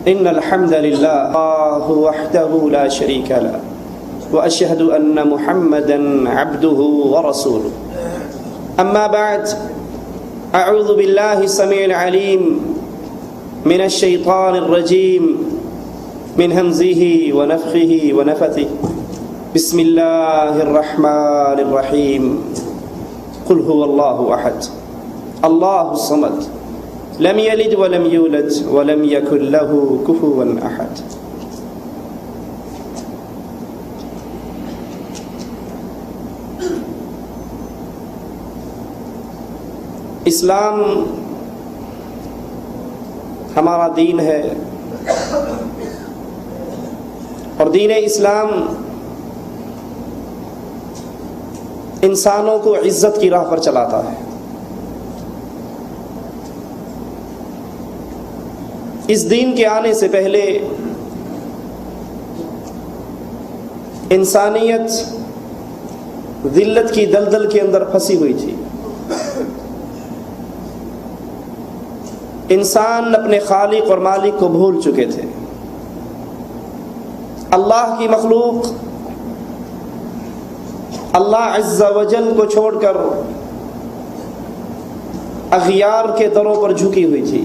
إن الحمد لله وحده لا شريك له وأشهد أن محمدا عبده ورسوله أما بعد أعوذ بالله السميع العليم من الشيطان الرجيم من همزه ونفخه ونفثه بسم الله الرحمن الرحيم قل هو الله أحد الله الصمد لم يلد ولم يولد ولم يكن له كفوا أحد. اسلام ہمارا دین ہے اور دین اسلام انسانوں کو عزت کی راہ پر چلاتا ہے. اس دین کے آنے سے پہلے انسانیت ذلت کی دلدل کے اندر پھنسی ہوئی تھی. انسان اپنے خالق اور مالک کو بھول چکے تھے. اللہ کی مخلوق اللہ عز و جل کو چھوڑ کر اغیار کے دروں پر جھکی ہوئی تھی.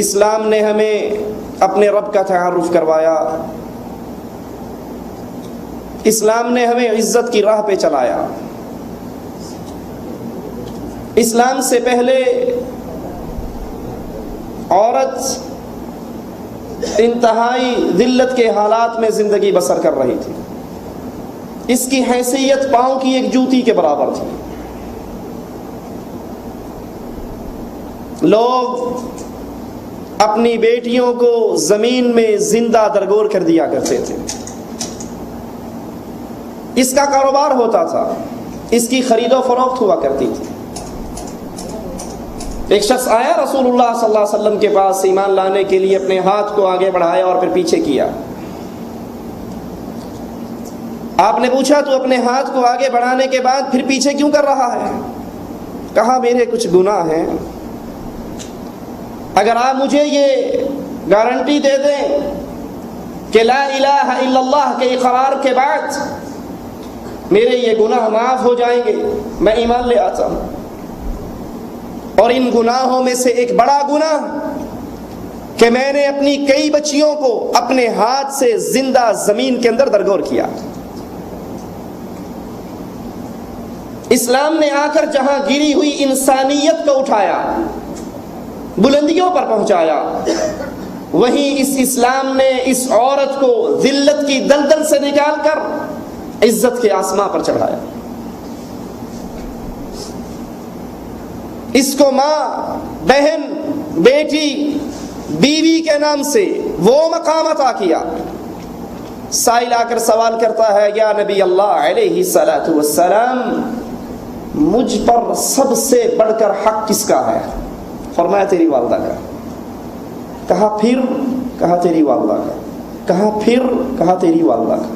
اسلام نے ہمیں اپنے رب کا تعارف کروایا. اسلام نے ہمیں عزت کی راہ پہ چلایا. اسلام سے پہلے عورت انتہائی ذلت کے حالات میں زندگی بسر کر رہی تھی. اس کی حیثیت پاؤں کی ایک جوتی کے برابر تھی. لوگ اپنی بیٹیوں کو زمین میں زندہ درگور کر دیا کرتے تھے. اس کا کاروبار ہوتا تھا. اس کی خرید و فروخت ہوا کرتی تھی. ایک شخص آیا رسول اللہ صلی اللہ علیہ وسلم کے پاس ایمان لانے کے لیے. اپنے ہاتھ کو آگے بڑھایا اور پھر پیچھے کیا. آپ نے پوچھا تو اپنے ہاتھ کو آگے بڑھانے کے بعد پھر پیچھے کیوں کر رہا ہے؟ کہا میرے کچھ گناہ ہیں. اگر آپ مجھے یہ گارنٹی دے دیں کہ لا الہ الا اللہ کے اقرار کے بعد میرے یہ گناہ معاف ہو جائیں گے, میں ایمان لے آتا ہوں. اور ان گناہوں میں سے ایک بڑا گناہ کہ میں نے اپنی کئی بچیوں کو اپنے ہاتھ سے زندہ زمین کے اندر درگور کیا. اسلام نے آ کر جہاں گری ہوئی انسانیت کو اٹھایا, بلندیوں پر پہنچایا, وہیں اس اسلام نے اس عورت کو ذلت کی دلدل سے نکال کر عزت کے آسماں پر چڑھایا. اس کو ماں, بہن, بیٹی, بیوی کے نام سے وہ مقام عطا کیا. سائل آ کر سوال کرتا ہے یا نبی اللہ علیہ الصلوۃ والسلام, مجھ پر سب سے بڑھ کر حق کس کا ہے؟ فرمایا تیری والدہ کا. کہا پھر؟ کہا تیری والدہ کا. کہا پھر؟ کہا تیری والدہ کا.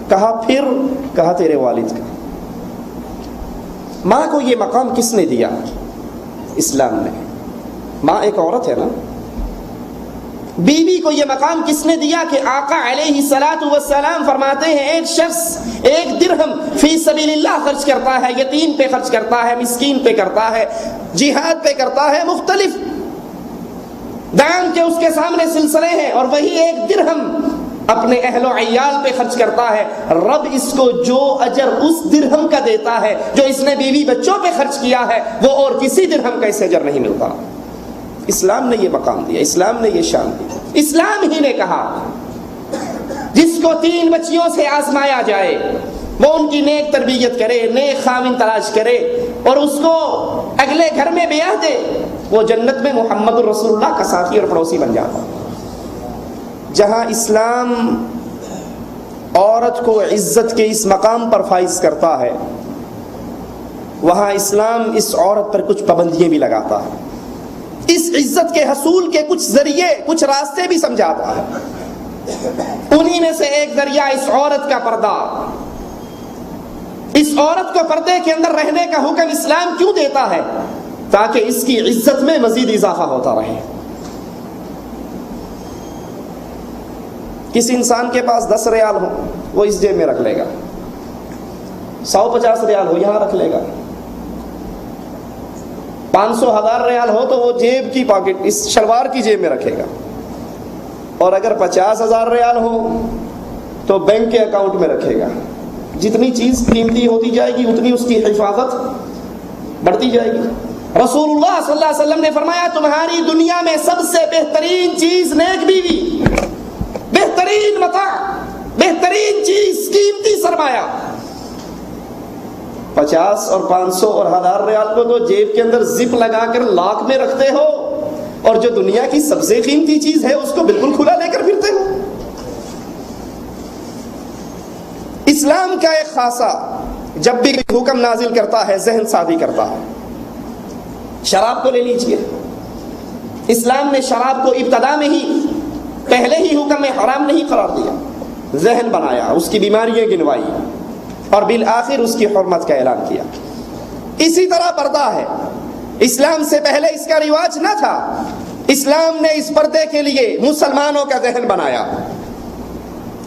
کہا پھر؟ کہا تیرے والد کا. ماں کو یہ مقام کس نے دیا؟ اسلام نے. ماں ایک عورت ہے نا. بیوی کو یہ مقام کس نے دیا کہ آقا علیہ الصلوۃ والسلام فرماتے ہیں ایک شخص ایک درہم فی سبیل اللہ خرچ کرتا ہے, یتیم پہ خرچ کرتا ہے, مسکین پہ کرتا ہے, جہاد پہ کرتا ہے, مختلف دان کے اس کے سامنے سلسلے ہیں, اور وہی ایک درہم اپنے اہل و عیال پہ خرچ کرتا ہے. رب اس کو جو اجر اس درہم کا دیتا ہے جو اس نے بیوی بچوں پہ خرچ کیا ہے, وہ اور کسی درہم کا اسے اجر نہیں ملتا. اسلام نے یہ مقام دیا, اسلام نے یہ شان دی. اسلام ہی نے کہا جس کو 3 بچیوں سے آزمایا جائے وہ ان کی نیک تربیت کرے, نیک خاوند تلاش کرے اور اس کو اگلے گھر میں بیاہ دے, وہ جنت میں محمد رسول اللہ کا ساتھی اور پڑوسی بن جاتا. جہاں اسلام عورت کو عزت کے اس مقام پر فائز کرتا ہے, وہاں اسلام اس عورت پر کچھ پابندیاں بھی لگاتا ہے. اس عزت کے حصول کے کچھ ذریعے, کچھ راستے بھی سمجھاتا ہے. انہی میں سے ایک ذریعہ اس عورت کا پردہ. اس عورت کو پردے کے اندر رہنے کا حکم اسلام کیوں دیتا ہے؟ تاکہ اس کی عزت میں مزید اضافہ ہوتا رہے. کسی انسان کے پاس 10 ریال ہو وہ اس جیب میں رکھ لے گا, 150 ریال ہو یہاں رکھ لے گا, 500,000 ریال ہو تو وہ جیب کی پاکٹ اس شلوار کی جیب میں رکھے گا, اور اگر 50,000 ریال ہو تو بینک کے اکاؤنٹ میں رکھے گا. جتنی چیز قیمتی ہوتی جائے گی اتنی اس کی حفاظت بڑھتی جائے گی. رسول اللہ صلی اللہ علیہ وسلم نے فرمایا تمہاری دنیا میں سب سے بہترین چیز نیک بیوی, بہترین متاع, بہترین چیز, قیمتی سرمایہ. 50 اور 500 اور 1000 ریال کو تو جیب کے اندر زپ لگا کر لاک میں رکھتے ہو, اور جو دنیا کی سب سے قیمتی چیز ہے اس کو بالکل کھلا لے کر پھرتے ہو. اسلام کا ایک خاصہ جب بھی حکم نازل کرتا ہے ذہن سازی کرتا ہے. شراب کو لے لیجئے, اسلام نے شراب کو ابتدا میں ہی پہلے ہی حکم میں حرام نہیں قرار دیا, ذہن بنایا, اس کی بیماریاں گنوائی اور بالآخر اس کی حرمت کا اعلان کیا. اسی طرح پردہ ہے, اسلام سے پہلے اس کا رواج نہ تھا, اسلام نے اس پردے کے لیے مسلمانوں کا ذہن بنایا.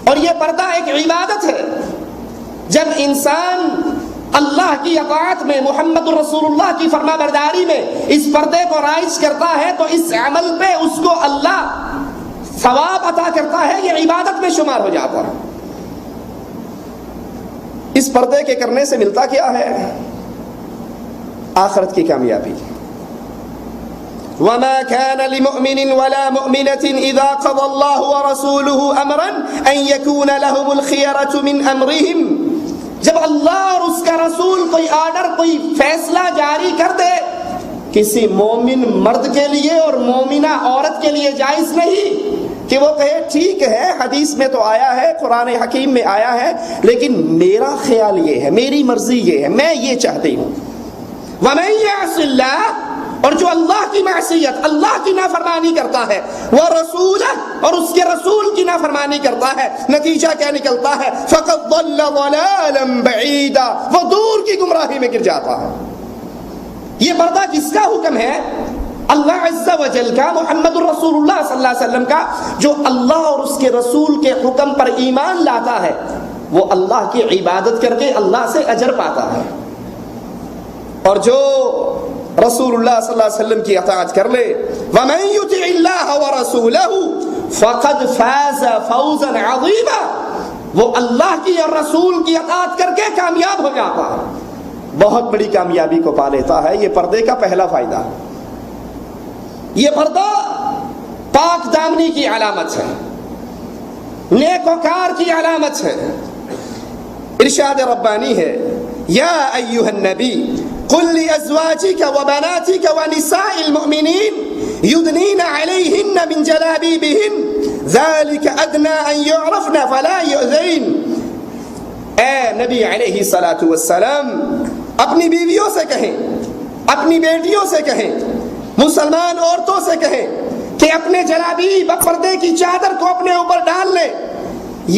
اور یہ پردہ ایک عبادت ہے. جب انسان اللہ کی اطاعت میں, محمد رسول اللہ کی فرما برداری میں اس پردے کو رائج کرتا ہے تو اس عمل پہ اس کو اللہ ثواب عطا کرتا ہے, یہ عبادت میں شمار ہو جاتا ہے. اس پردے کے کرنے سے ملتا کیا ہے؟ آخرت کی کامیابی. وَمَا كَانَ لِمُؤْمِنٍ وَلَا مُؤْمِنَةٍ إِذَا قَضَى اللَّهُ وَرَسُولُهُ أَمْرًا أَن يَكُونَ لَهُمُ الْخِيَرَةُ مِنْ أَمْرِهِمْ. جب اللہ اور اس کا رسول کوئی آرڈر, کوئی فیصلہ جاری کر دے, کسی مومن مرد کے لیے اور مومنہ عورت کے لیے جائز نہیں کہ وہ کہے ٹھیک ہے حدیث میں تو آیا ہے, قرآن حکیم میں آیا ہے, لیکن میرا خیال یہ ہے, میری مرضی یہ ہے, میں یہ چاہتی ہوں. وَمَن يَعْصِ اللَّهَ, اور جو اللہ کی معصیت, اللہ کی نافرمانی کرتا ہے, وَرَسُولَهُ, اور اس کے رسول کی نافرمانی کرتا ہے, نتیجہ کیا نکلتا ہے؟ فَقَدْ ضَلَّ ضَلَالًا بَعِيدًا, وہ دور کی گمراہی میں گر جاتا ہے. یہ پردہ کس کا حکم ہے؟ اللہ عز و جل کا, محمد الرسول اللہ صلی اللہ علیہ وسلم کا. جو اللہ اور اس کے رسول کے حکم پر ایمان لاتا ہے وہ اللہ کی عبادت کر کے اللہ سے اجر پاتا ہے, اور جو رسول اللہ صلی اللہ علیہ وسلم کی اطاعت کر لے, وَمَن يُطِعِ اللَّهَ وَرَسُولَهُ فَقَدْ فَازَ فَوْزًا عَظِيمًا, وہ اللہ کی اور رسول کی اطاعت کر کے کامیاب ہو جاتا ہے, بہت بڑی کامیابی کو پا لیتا ہے. یہ پردے کا پہلا فائدہ. یہ پردہ پاک دامنی کی علامت ہے, نیکوکار کی علامت ہے. ارشاد ربانی ہے, یا ایھا النبی قل لأزواجك وبناتك ونساء المؤمنين يدنين عليهن من جلابيبهن ذلك أدنى أن يعرفن فلا يؤذين. اے نبی علیہ الصلوۃ والسلام, اپنی بیویوں سے کہیں, اپنی بیٹیوں سے کہیں, مسلمان عورتوں سے کہیں کہ اپنے جلابیب, پردے کی چادر کو اپنے اوپر ڈال لیں.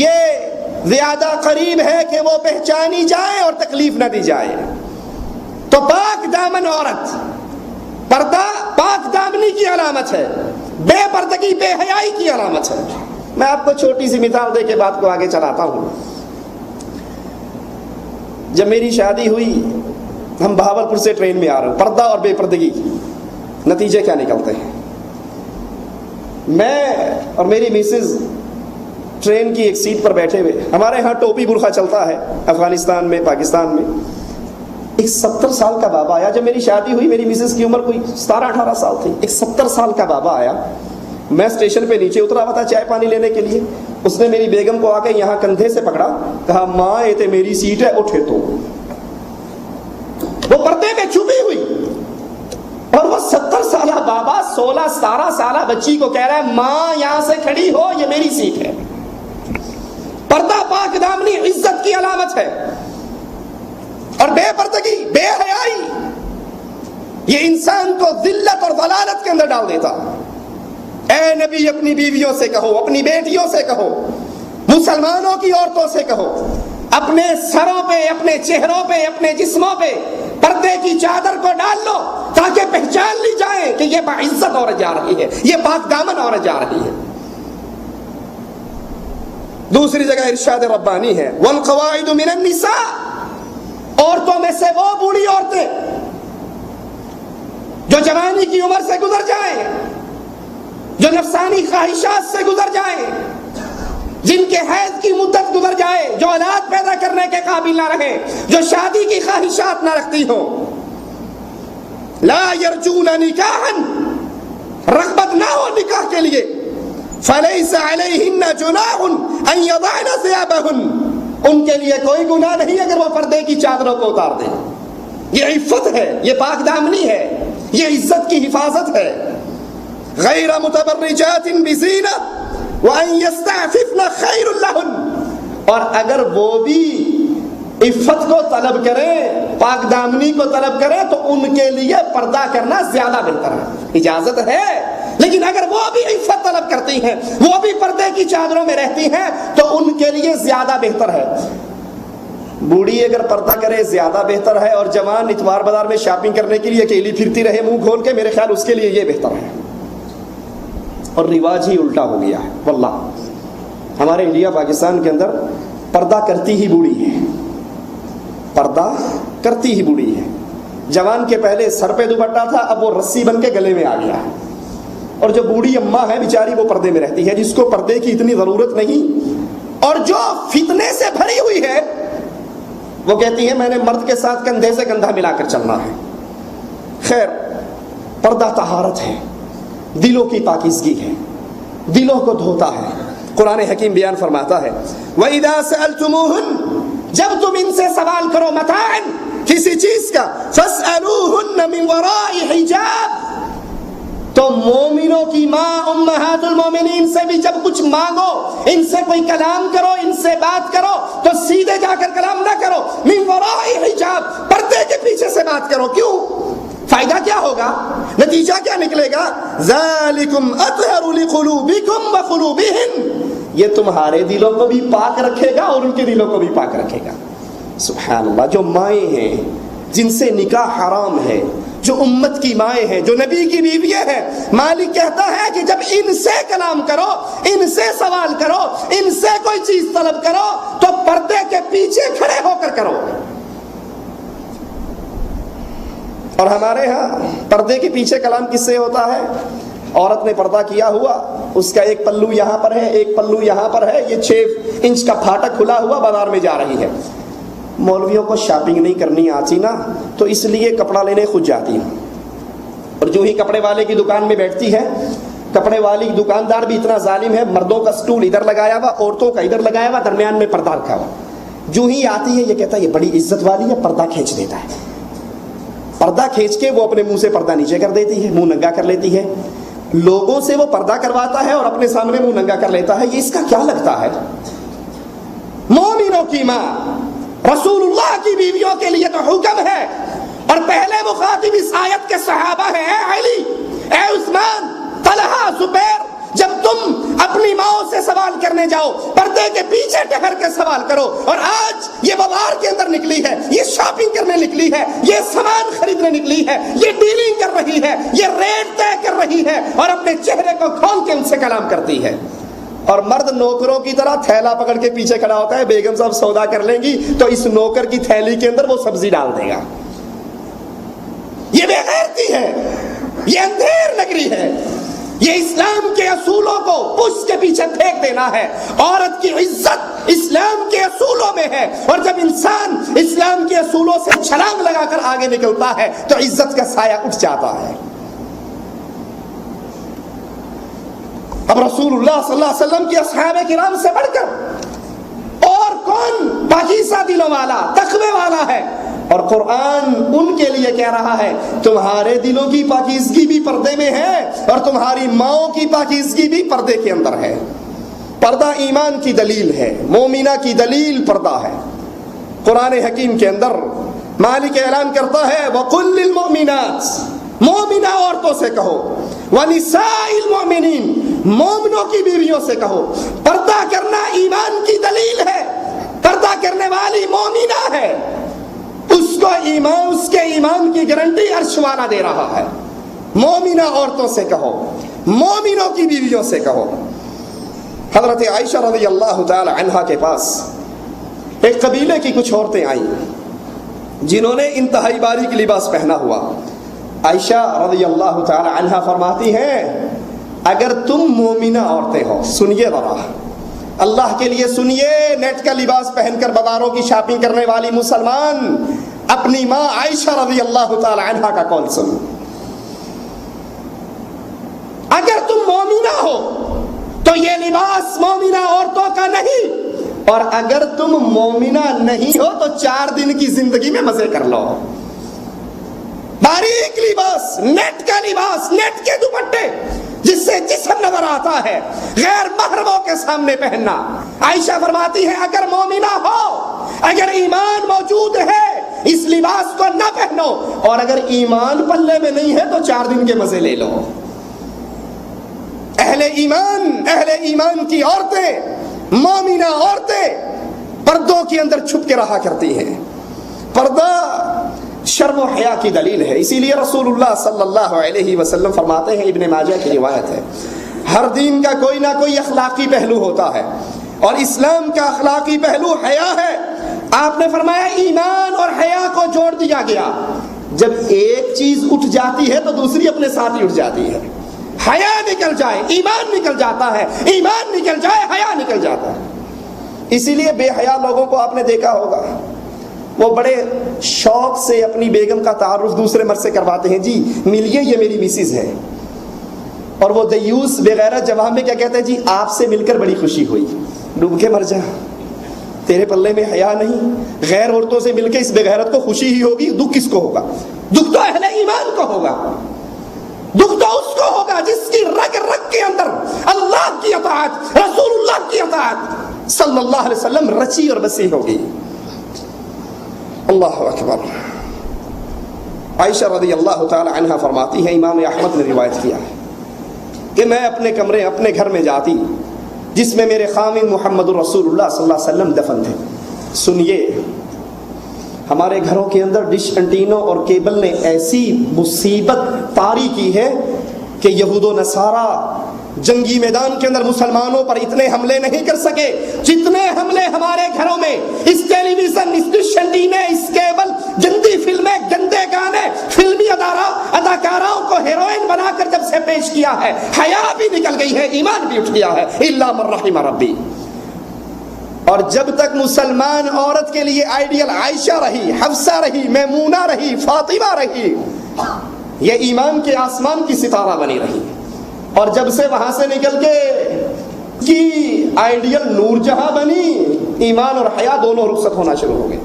یہ زیادہ قریب ہے کہ وہ پہچانی جائے اور تکلیف نہ دی جائے. تو پاک دامن عورت, پردہ پاک دامنی کی علامت ہے, بے پردگی, بے حیائی کی علامت ہے. میں آپ کو چھوٹی سی مثال دے کے بات کو آگے چلاتا ہوں. جب میری شادی ہوئی, ہم بہاولپور سے ٹرین میں آ رہے ہیں, پردہ اور بے پردگی, نتیجے کیا نکلتے ہیں؟ میں اور میری میسز ٹرین کی ایک سیٹ پر بیٹھے ہوئے, ہمارے ہاں ٹوپی برقع چلتا ہے افغانستان میں, پاکستان میں. ایک 70 سال کا بابا آیا. جب میری شادی ہوئی میری مسز کی عمر کوئی 17-18 سال تھی. ایک 70 سال کا بابا آیا, میں اسٹیشن پہ نیچے اترا ہوا تھا چائے پانی لینے کے لیے. اس نے میری بیگم کو آ کے یہاں کندھے سے پکڑا, کہا ماں یہ تو میری سیٹ ہے, اٹھے. تو وہ پردے میں چھپی ہوئی, اور وہ 70 سالہ بابا 16-17 سالہ بچی کو کہہ رہا ہے ماں یہاں سے کھڑی ہو, یہ میری سیٹ ہے. پردہ پاک دامنی عزت کی علامت ہے. اور بے پردگی, بے حیائی, یہ انسان کو ذلت اور ضلالت کے اندر ڈال دیتا. اے نبی, اپنی بیویوں سے کہو, اپنی بیٹیوں سے کہو, مسلمانوں کی عورتوں سے کہو, اپنے سروں پہ, اپنے چہروں پہ, اپنے جسموں پہ پردے کی چادر کو ڈال لو تاکہ پہچان لی جائے کہ یہ با عزت عورت جا رہی ہے, یہ پاک دامن عورت جا رہی ہے. دوسری جگہ ارشاد ربانی ہے والقواعد من النساء، عورتوں میں سے وہ بوڑھی عورتیں جو جوانی کی عمر سے گزر جائیں، جو نفسانی خواہشات سے گزر جائیں، جن کے حیض کی مدت گزر جائے، جو اولاد پیدا کرنے کے قابل نہ رہے، جو شادی کی خواہشات نہ رکھتی ہوں، لا یرجون نکاحا، رغبت نہ ہو نکاح کے لیے، فلیس علیہن جناح ان یضعن ثیابہن، ان کے لیے کوئی گناہ نہیں اگر وہ پردے کی چادروں کو اتار دیں۔ یہ عفت ہے، یہ پاک دامنی ہے، یہ عزت کی حفاظت ہے۔ غیر متبرجات بزینہ وان یستعففن خیر لہن، اور اگر وہ بھی عفت کو طلب کریں، پاک دامنی کو طلب کریں، تو ان کے لیے پردہ کرنا زیادہ بہتر ہے۔ اجازت ہے، لیکن اگر وہ بھی عفت طلب کرتی ہیں، وہ بھی پردے کی چادروں میں رہتی ہیں، تو ان کے لیے زیادہ بہتر ہے۔ بوڑھی اگر پردہ کرے زیادہ بہتر ہے، اور جوان اتوار بازار میں شاپنگ کرنے کے لیے اکیلی پھرتی رہے منہ کھول کے، میرے خیال اس کے لیے یہ بہتر ہے۔ اور رواج ہی الٹا ہو گیا ہے واللہ۔ ہمارے انڈیا پاکستان کے اندر پردہ کرتی ہی بوڑھی ہے، پردہ کرتی ہی بوڑھی ہے۔ جوان کے پہلے سر پہ دوپٹہ تھا، اب وہ رسی بن کے گلے میں آ گیا ہے۔ اور جو بوڑھی اماں ہے بیچاری، وہ پردے میں رہتی ہے، جس کو پردے کی اتنی ضرورت نہیں، اور جو فتنے سے بھری ہوئی ہے، وہ کہتی ہے میں نے مرد کے ساتھ کندھے سے کندھا ملا کر چلنا ہے۔ خیر، پردہ طہارت ہے، دلوں کی پاکیزگی ہے، دلوں کو دھوتا ہے۔ قرآن حکیم بیان فرماتا ہے وَإِذَا سَأَلْتُمُوهُنَّ، جب تم ان سے سوال کرو متاعًا، کسی چیز کا، فَاسْأَلُوهُنَّ مِنْ وَرَاءِ حِجَابٍ، تو مومنوں کی ماں امہات المومنین سے بھی جب کچھ مانگو، ان سے کوئی کلام کرو، ان سے بات کرو، تو سیدھے جا کر کلام نہ کرو، من وراء حجاب، پردے کے پیچھے سے بات کرو۔ کیوں؟ فائدہ کیا ہوگا؟ نتیجہ کیا نکلے گا؟ ذالکم اطہر لقلوبکم وقلوبہن، یہ تمہارے دلوں کو بھی پاک رکھے گا اور ان کے دلوں کو بھی پاک رکھے گا۔ سبحان اللہ۔ جو مائیں ہیں جن سے نکاح حرام ہے، جو امت کی مائیں ہیں، جو نبی کی بیویاں ہیں، مالک کہتا ہے کہ جب ان سے کلام کرو، ان سے سوال کرو، ان سے کوئی چیز طلب کرو، تو پردے کے پیچھے کھڑے ہو کر کرو۔ اور ہمارے ہاں پردے کے پیچھے کلام کس سے ہوتا ہے؟ عورت نے پردہ کیا ہوا، اس کا ایک پلو یہاں پر ہے، ایک پلو یہاں پر ہے، یہ 6 انچ کا پھاٹک کھلا ہوا بازار میں جا رہی ہے۔ مولویوں کو شاپنگ نہیں کرنی آتی نا، تو اس لیے کپڑا لینے خود جاتی ہیں، اور جو ہی کپڑے والے کی دکان میں بیٹھتی ہے، کپڑے والی دکاندار بھی اتنا ظالم ہے، مردوں کا سٹول ادھر لگایا ہوا، عورتوں کا ادھر لگایا ہوا، درمیان میں پردہ رکھا ہوا۔ جو ہی آتی ہے یہ کہتا ہے یہ بڑی عزت والی ہے، پردہ کھینچ دیتا ہے۔ پردہ کھینچ کے وہ اپنے منہ سے پردہ نیچے کر دیتی ہے، منہ ننگا کر لیتی ہے، لوگوں سے وہ پردہ کرواتا ہے اور اپنے سامنے منہ ننگا کر لیتا ہے۔ یہ اس کا کیا لگتا ہے؟ مومنوں کی ماں رسول اللہ کی بیویوں کے لیے تو حکم ہے، اور پہلے مخاطب اس آیت کے صحابہ ہیں، اے علی، اے عثمان، طلحہ، زبیر، جب تم اپنی ماں سے سوال کرنے جاؤ، پردے کے پیچھے ٹہر کے سوال کرو۔ اور آج یہ بازار کے اندر نکلی ہے، یہ شاپنگ کرنے نکلی ہے، یہ سامان خریدنے نکلی ہے، یہ ڈیلنگ کر رہی ہے، یہ ریٹ طے کر رہی ہے، اور اپنے چہرے کو کھول کے ان سے کلام کرتی ہے۔ اور مرد نوکروں کی طرح تھیلا پکڑ کے پیچھے کھڑا ہوتا ہے، بیگم صاحب سودا کر لیں گی تو اس نوکر کی تھیلی کے اندر وہ سبزی ڈال دے گا۔ یہ بے غیرتی ہے، یہ اندھیر نگری ہے، یہ اسلام کے اصولوں کو پشت کے پیچھے پھینک دینا ہے۔ عورت کی عزت اسلام کے اصولوں میں ہے، اور جب انسان اسلام کے اصولوں سے چھلانگ لگا کر آگے نکلتا ہے تو عزت کا سایہ اٹھ جاتا ہے۔ اب رسول اللہ صلی اللہ علیہ وسلم کی اصحاب کرام سے بڑھ کر اور کون پاکیزہ دلوں والا، تقوی والا ہے؟ اور قرآن ان کے لیے کہہ رہا ہے تمہارے دلوں کی پاکیزگی بھی پردے میں ہے، اور تمہاری ماؤں کی پاکیزگی بھی پردے کے اندر ہے۔ پردہ ایمان کی دلیل ہے، مومنہ کی دلیل پردہ ہے۔ قرآن حکیم کے اندر مالک اعلان کرتا ہے وَقُلْ لِلْمُؤْمِنَاتِ، مومنہ عورتوں سے کہو، وَنِسَاءِ الْمُؤْمِنِينَ، مومنوں کی بیویوں سے کہو، پردہ کرنا ایمان کی دلیل ہے، پردہ کرنے والی مومنہ ہے، اس کو ایمان، اس کے ایمان کی گارنٹی عرش والا دے رہا ہے۔ مومنہ عورتوں سے کہو، مومنوں کی بیویوں سے کہو۔ حضرت عائشہ رضی اللہ تعالی عنہا کے پاس ایک قبیلے کی کچھ عورتیں آئیں جنہوں نے انتہائی باریک لباس پہنا ہوا. عائشہ رضی اللہ تعالی عنہا فرماتی ہیں اگر تم مومنہ عورتیں ہو، سنیے ذرا، اللہ کے لیے سنیے، نیٹ کا لباس پہن کر بازاروں کی شاپنگ کرنے والی مسلمان، اپنی ماں عائشہ رضی اللہ تعالی عنہا کا قول سن. اگر تم مومنہ ہو تو یہ لباس مومنہ عورتوں کا نہیں، اور اگر تم مومنہ نہیں ہو تو 4 دن کی زندگی میں مزے کر لو. باریک لباس، نیٹ کا لباس، نیٹ کے دوپٹے جس سے جسم نظر آتا ہے، غیر محرموں کے سامنے پہننا. عائشہ فرماتی ہے اگر مومنہ ہو، اگر ایمان موجود ہے اس لباس کو نہ پہنو، اور اگر ایمان پلے میں نہیں ہے تو 4 دن کے مزے لے لو. اہل ایمان کی عورتیں، مومنہ عورتیں پردوں کے اندر چھپ کے رہا کرتی ہیں. پردہ شرم و حیا کی دلیل ہے. اسی لیے رسول اللہ صلی اللہ علیہ وسلم فرماتے ہیں، ابن ماجہ کی روایت ہے، ہر دین کا کوئی نہ کوئی اخلاقی پہلو ہوتا ہے، اور اسلام کا اخلاقی پہلو حیا ہے. آپ نے فرمایا ایمان اور حیا کو جوڑ دیا گیا. جب ایک چیز اٹھ جاتی ہے تو دوسری اپنے ساتھ ہی اٹھ جاتی ہے. حیا نکل جائے ایمان نکل جاتا ہے، ایمان نکل جائے حیا نکل جاتا ہے. اسی لیے بے حیا لوگوں کو آپ نے دیکھا ہوگا، وہ بڑے شوق سے اپنی بیگم کا تعارف دوسرے مرد سے کرواتے ہیں، جی ملیے یہ میری مسز ہے. اور وہ دیوس بغیرت جواب میں کیا کہتے ہیں، جی آپ سے مل کر بڑی خوشی ہوئی. ڈوب کے مر جا، تیرے پلے میں حیا نہیں. غیر عورتوں سے مل کے اس بغیرت کو خوشی ہی ہوگی، دکھ کس کو ہوگا؟ دکھ تو اہل ایمان کو ہوگا. دکھ تو اس کو ہوگا جس کی رگ رگ کے اندر اللہ کی اطاعت، رسول اللہ کی اطاعت صلی اللہ علیہ وسلم رچی اور بسی ہوگی. اللہ اکبر. عائشہ رضی اللہ تعالی عنہا فرماتی ہے، امام احمد نے روایت کیا ہے کہ میں اپنے کمرے اپنے گھر میں جاتی جس میں میرے خامن محمد الرسول اللہ صلی اللہ علیہ وسلم دفن تھے. سنیے، ہمارے گھروں کے اندر ڈش انٹینوں اور کیبل نے ایسی مصیبت طاری کی ہے کہ یہود و نصارہ جنگی میدان کے اندر مسلمانوں پر اتنے حملے نہیں کر سکے جتنے حملے ہمارے گھروں میں اس ٹیلی ویژن، اس ڈش انٹینے، اس کیبل، گندی فلمیں، گندے گانے، فلمی اداکاراؤں کو ہیروئن بنا کر جب سے پیش کیا ہے، حیا بھی نکل گئی ہے، ایمان بھی اٹھ گیا ہے، الا من رحم ربی. اور جب تک مسلمان عورت کے لیے آئیڈیل عائشہ رہی، حفصہ رہی، میمونہ رہی، فاطمہ رہی، یہ ایمان کے آسمان کی ستارہ بنی رہی. اور جب سے وہاں سے نکل کے آئیڈیل نور جہاں بنی، ایمان اور حیا دونوں رخصت ہونا شروع ہو گئے.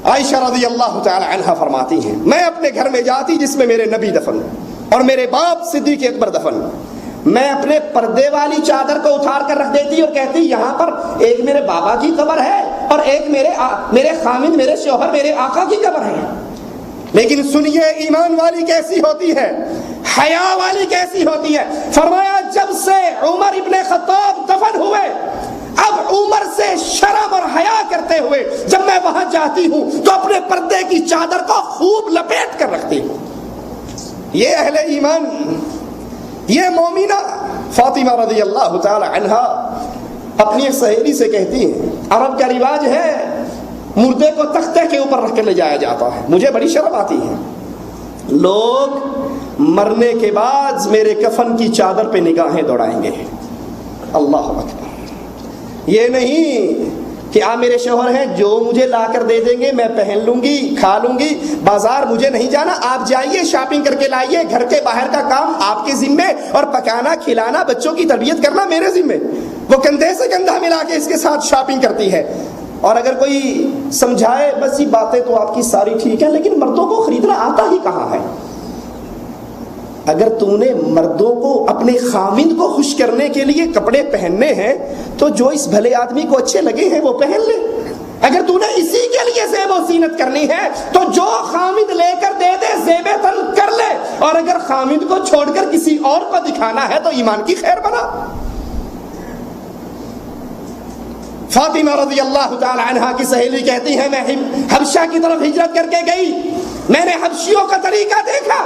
عائشہ رضی اللہ تعالی عنہا فرماتی ہیں، میں اپنے گھر میں جاتی جس میں میرے نبی دفن اور میرے باپ صدیق اکبر دفن. میں اپنے پردے والی چادر کو اتار کر رکھ دیتی اور کہتی یہاں پر ایک میرے بابا کی قبر ہے اور ایک میرے خامن، میرے شوہر، میرے آقا کی قبر ہے. لیکن سنیے ایمان والی کیسی ہوتی ہے، حیا والی کیسی ہوتی ہے. فرمایا جب سے عمر ابن خطاب دفن ہوئے، اب عمر سے شرم اور حیا کرتے ہوئے جب میں وہاں جاتی ہوں تو اپنے پردے کی چادر کو خوب لپیٹ کر رکھتی ہوں. یہ اہل ایمان، یہ مومنہ فاطمہ رضی اللہ تعالی عنہا اپنی ایک سہیلی سے کہتی ہے، عرب کا رواج ہے مردے کو تختے کے اوپر رکھ کے لے جایا جاتا ہے، مجھے بڑی شرم آتی ہے، لوگ مرنے کے بعد میرے کفن کی چادر پہ نگاہیں دوڑائیں گے. اللہ اکبر. یہ نہیں کہ آپ میرے شوہر ہیں، جو مجھے لا کر دے دیں گے میں پہن لوں گی، کھا لوں گی، بازار مجھے نہیں جانا، آپ جائیے شاپنگ کر کے لائیے، گھر کے باہر کا کام آپ کے ذمے، اور پکانا، کھلانا، بچوں کی تربیت کرنا میرے ذمے. وہ کندھے سے کندھا ملا کے اس کے ساتھ شاپنگ کرتی ہے. اور اگر کوئی سمجھائے بس یہ باتیں تو آپ کی ساری ٹھیک ہیں، لیکن مردوں کو خریدنا آتا ہی کہاں ہے؟ اگر تو نے مردوں کو اپنے خامند کو خوش کرنے کے لیے کپڑے پہننے ہیں تو جو اس بھلے آدمی کو اچھے لگے ہیں وہ پہن لے. اگر تو نے اسی کے لیے زیب و زینت کرنی ہے تو جو خامند لے کر دے دے زیب تن کر لے، اور اگر خامند کو چھوڑ کر کسی اور کو دکھانا ہے تو ایمان کی خیر بنا. فاطمہ رضی اللہ تعالی عنہا کی سہیلی کہتی ہے، میں حبشہ کی طرف ہجرت کر کے گئی، میں نے حبشیوں کا طریقہ دیکھا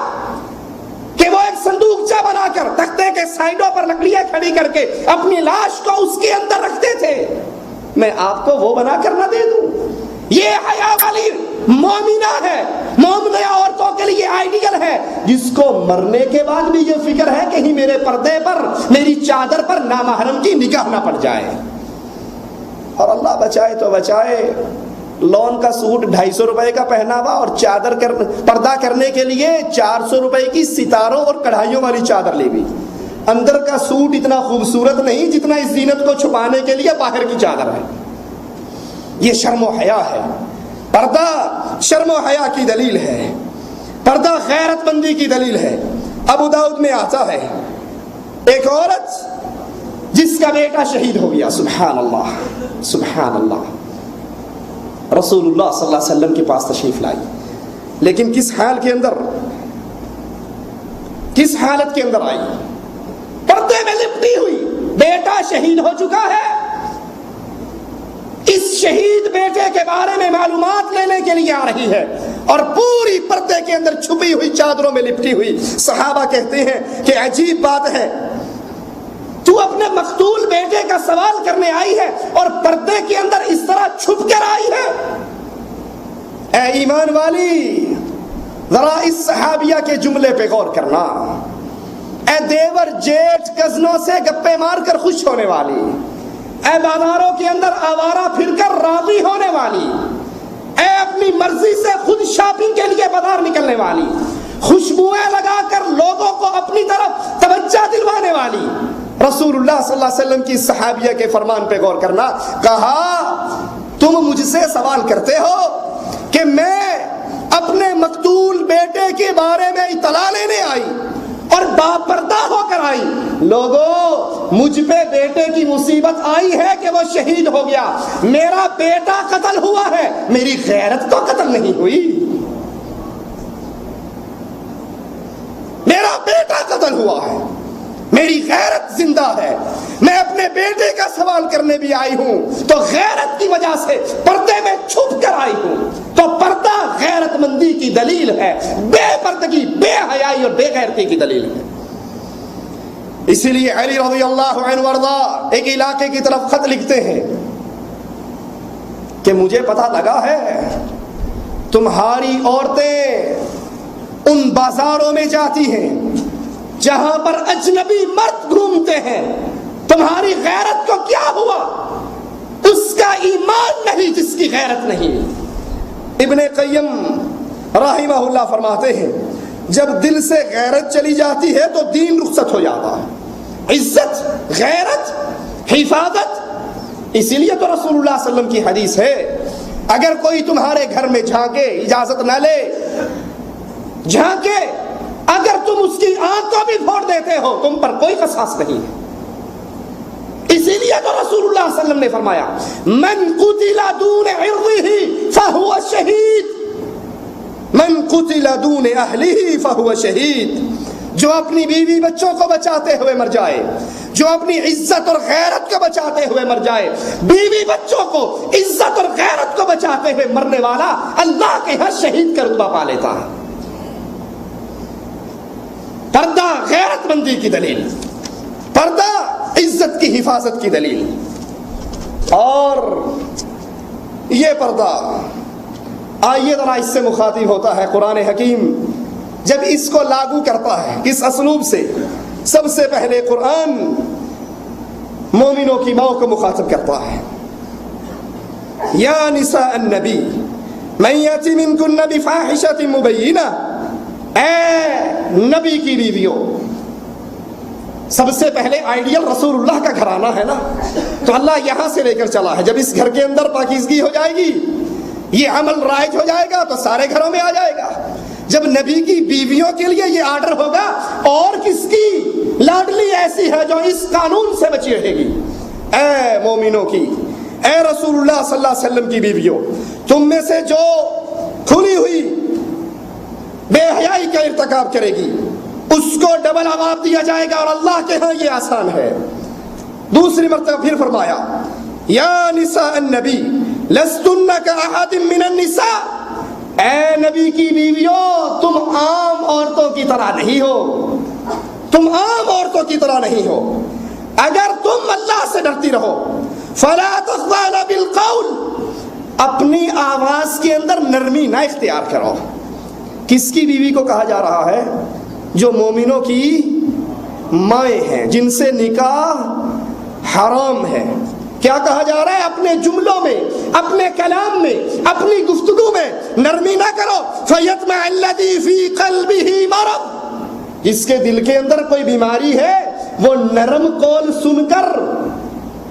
کہ وہ ایک صندوقچہ بنا کر تختے کے سائڈوں پر لکڑیاں کھڑی کر کے اپنی لاش کو اس کے اندر رکھتے تھے. میں آپ کو وہ بنا کر نہ دے دوں؟ یہ حیا والی مومنہ ہے، مومنہ عورتوں کے لیے آئیڈیل ہے، جس کو مرنے کے بعد بھی یہ فکر ہے کہیں میرے پردے پر، میری چادر پر نامحرم کی نگاہ نہ پڑ جائے. اور اللہ بچائے تو بچائے، لون کا سوٹ 250 روپے کا پہنا ہوا اور چادر پردہ کرنے کے لیے 400 روپے کی ستاروں اور کڑھائیوں والی چادر لی ہوئی. اندر کا سوٹ اتنا خوبصورت نہیں جتنا اس زینت کو چھپانے کے لیے باہر کی چادر ہے. یہ شرم و حیا ہے. پردہ شرم و حیا کی دلیل ہے، پردہ غیرت مندی کی دلیل ہے. ابو داؤد میں آتا ہے ایک عورت جس کا بیٹا شہید ہو گیا. سبحان اللہ سبحان اللہ. رسول اللہ صلی اللہ علیہ وسلم کے پاس تشریف لائی، لیکن کس حال کے اندر، کس حالت کے اندر آئی؟ پردے میں لپٹی ہوئی. بیٹا شہید ہو چکا ہے، اس شہید بیٹے کے بارے میں معلومات لینے کے لیے آ رہی ہے اور پوری پردے کے اندر چھپی ہوئی چادروں میں لپٹی ہوئی. صحابہ کہتے ہیں کہ عجیب بات ہے، تو اپنے مقتول بیٹے کا سوال کرنے آئی ہے اور پردے کے اندر اس طرح چھپ کر آئی ہے. اے ایمان والی، ذرا اس صحابیہ کے جملے پہ غور کرنا. اے دیور جیٹھ کزنوں سے گپے مار کر خوش ہونے والی، اے بازاروں کے اندر آوارہ پھر کر راضی ہونے والی، اے اپنی مرضی سے خود شاپنگ کے لیے بازار نکلنے والی، خوشبوئیں لگا کر لوگوں کو اپنی طرف توجہ دلوانے والی. رسول اللہ صلی اللہ علیہ وسلم کی صحابیہ کے فرمان پہ غور کرنا. کہا تم مجھ سے سوال کرتے ہو کہ میں اپنے مقتول بیٹے کے بارے میں اطلاع لینے آئی اور باپردہ ہو کر آئی. لوگوں، مجھ پہ بیٹے کی مصیبت آئی ہے کہ وہ شہید ہو گیا، میرا بیٹا قتل ہوا ہے، میری غیرت تو قتل نہیں ہوئی. میرا بیٹا قتل ہوا ہے، میری غیرت زندہ ہے. میں اپنے بیٹے کا سوال کرنے بھی آئی ہوں تو غیرت کی وجہ سے پردے میں چھپ کر آئی ہوں. تو پردہ غیرت مندی کی دلیل ہے، بے پردگی، بے حیائی اور بے غیرتی کی دلیل ہے. اسی لیے علی رضی اللہ عنہ وارضا ایک علاقے کی طرف خط لکھتے ہیں کہ مجھے پتہ لگا ہے تمہاری عورتیں ان بازاروں میں جاتی ہیں جہاں پر اجنبی مرد گھومتے ہیں. تمہاری غیرت کو کیا ہوا؟ اس کا ایمان نہیں جس کی غیرت نہیں. ابن قیم رحمہ اللہ فرماتے ہیں جب دل سے غیرت چلی جاتی ہے تو دین رخصت ہو جاتا ہے. عزت، غیرت، حفاظت. اسی لیے تو رسول اللہ صلی اللہ علیہ وسلم کی حدیث ہے اگر کوئی تمہارے گھر میں جھانکے، اجازت نہ لے، جھانکے، اگر تم اس کی آنکھ کو بھی پھوڑ دیتے ہو تم پر کوئی قصاص نہیں ہے. اسی لیے تو رسول اللہ صلی اللہ علیہ وسلم نے فرمایا من قتل دون عرضه فهو شہید، من قتل دون اہلہ فهو شہید. جو اپنی بیوی بچوں کو بچاتے ہوئے مر جائے، جو اپنی عزت اور غیرت کو بچاتے ہوئے مر جائے، بیوی بچوں کو عزت اور غیرت کو بچاتے ہوئے مرنے والا اللہ کے ہاں شہید کا رتبہ پا لیتا ہے. پردہ غیرت مندی کی دلیل، پردہ عزت کی حفاظت کی دلیل. اور یہ پردہ آئیے ذرا اس سے مخاطب ہوتا ہے قرآن حکیم. جب اس کو لاگو کرتا ہے اس اسلوب سے، سب سے پہلے قرآن مومنوں کی ماؤں کو مخاطب کرتا ہے. یا نساء النبی من یأتی منکن بفاحشۃ مبینہ، اے نبی کی بیویوں. سب سے پہلے آئیڈیل رسول اللہ کا گھرانہ ہے نا، تو اللہ یہاں سے لے کر چلا ہے. جب اس گھر کے اندر پاکیزگی ہو جائے گی، یہ عمل رائج ہو جائے گا تو سارے گھروں میں آ جائے گا. جب نبی کی بیویوں کے لیے یہ آرڈر ہوگا، اور کس کی لاڈلی ایسی ہے جو اس قانون سے بچی رہے گی؟ اے مومنوں کی، اے رسول اللہ صلی اللہ علیہ وسلم کی بیویوں، تم میں سے جو کھلی ہوئی بے حیائی کا ارتکاب کرے گی اس کو ڈبل عذاب دیا جائے گا، اور اللہ کے ہاں یہ آسان ہے. دوسری مرتبہ پھر فرمایا یا نساء النبی لستن کاحد من النساء، اے نبی کی بیویوں تم عام عورتوں کی طرح نہیں ہو، تم عام عورتوں کی طرح نہیں ہو. اگر تم اللہ سے ڈرتی رہو فلا تخضعن بالقول، اپنی آواز کے اندر نرمی نہ اختیار کرو. کس کی بیوی کو کہا جا رہا ہے؟ جو مومنوں کی مائیں ہیں، جن سے نکاح حرام ہے. کیا کہا جا رہا ہے؟ اپنے جملوں میں، اپنے کلام میں، اپنی گفتگو میں نرمی نہ کرو. فَيَطْمَعَ الَّذِي فِي قَلْبِهِ مَرَضٌ، جس کے دل کے اندر کوئی بیماری ہے وہ نرم قول سن کر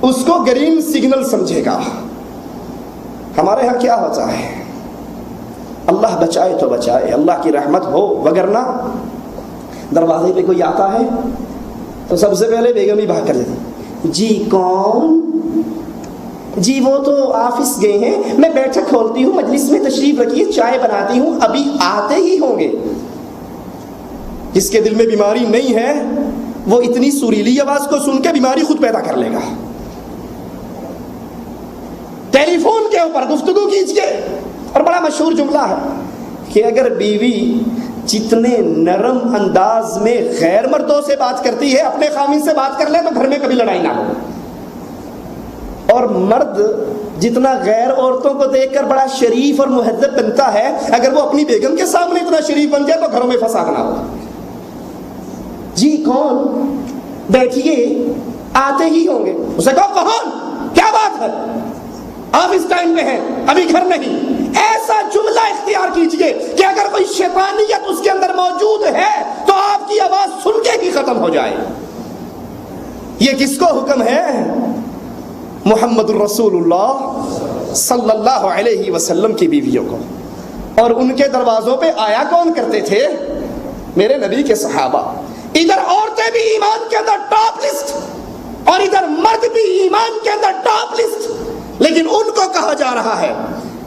اس کو گرین سگنل سمجھے گا. ہمارے ہاں کیا ہوتا ہے؟ اللہ بچائے تو بچائے، اللہ کی رحمت ہو، وگرنہ دروازے پہ کوئی آتا ہے تو سب سے پہلے بیگم ہی بھاگ کر دیتی. جی کون؟ جی وہ تو آفس گئے ہیں، میں بیٹھک کھولتی ہوں، مجلس میں تشریف رکھیے، چائے بناتی ہوں، ابھی آتے ہی ہوں گے. جس کے دل میں بیماری نہیں ہے وہ اتنی سریلی آواز کو سن کے بیماری خود پیدا کر لے گا. ٹیلی فون کے اوپر گفتگو کیجیے. اور بڑا مشہور جملہ ہے کہ اگر بیوی جتنے نرم انداز میں غیر مردوں سے بات کرتی ہے اپنے خاوند سے بات کر لے تو گھر میں کبھی لڑائی نہ ہو. اور مرد جتنا غیر عورتوں کو دیکھ کر بڑا شریف اور مہذب بنتا ہے، اگر وہ اپنی بیگم کے سامنے اتنا شریف بن جائے تو گھروں میں فساد نہ ہو. جی کون؟ بیٹھیے، آتے ہی ہوں گے. اسے کہو کون؟ کیا بات ہے؟ آپ اس ٹائم پہ ہیں، ابھی گھر نہیں. ایسا جملہ اختیار کیجئے کہ اگر کوئی شیطانیت اس کے اندر موجود ہے تو آپ کی آواز سن کے ہی ختم ہو جائے. یہ کس کو حکم ہے؟ محمد الرسول اللہ صلی اللہ علیہ وسلم کی بیویوں کو. اور ان کے دروازوں پہ آیا کون کرتے تھے؟ میرے نبی کے صحابہ. ادھر عورتیں بھی ایمان کے اندر ٹاپ لسٹ اور ادھر مرد بھی ایمان کے اندر ٹاپ لسٹ. لیکن ان کو کہا جا رہا ہے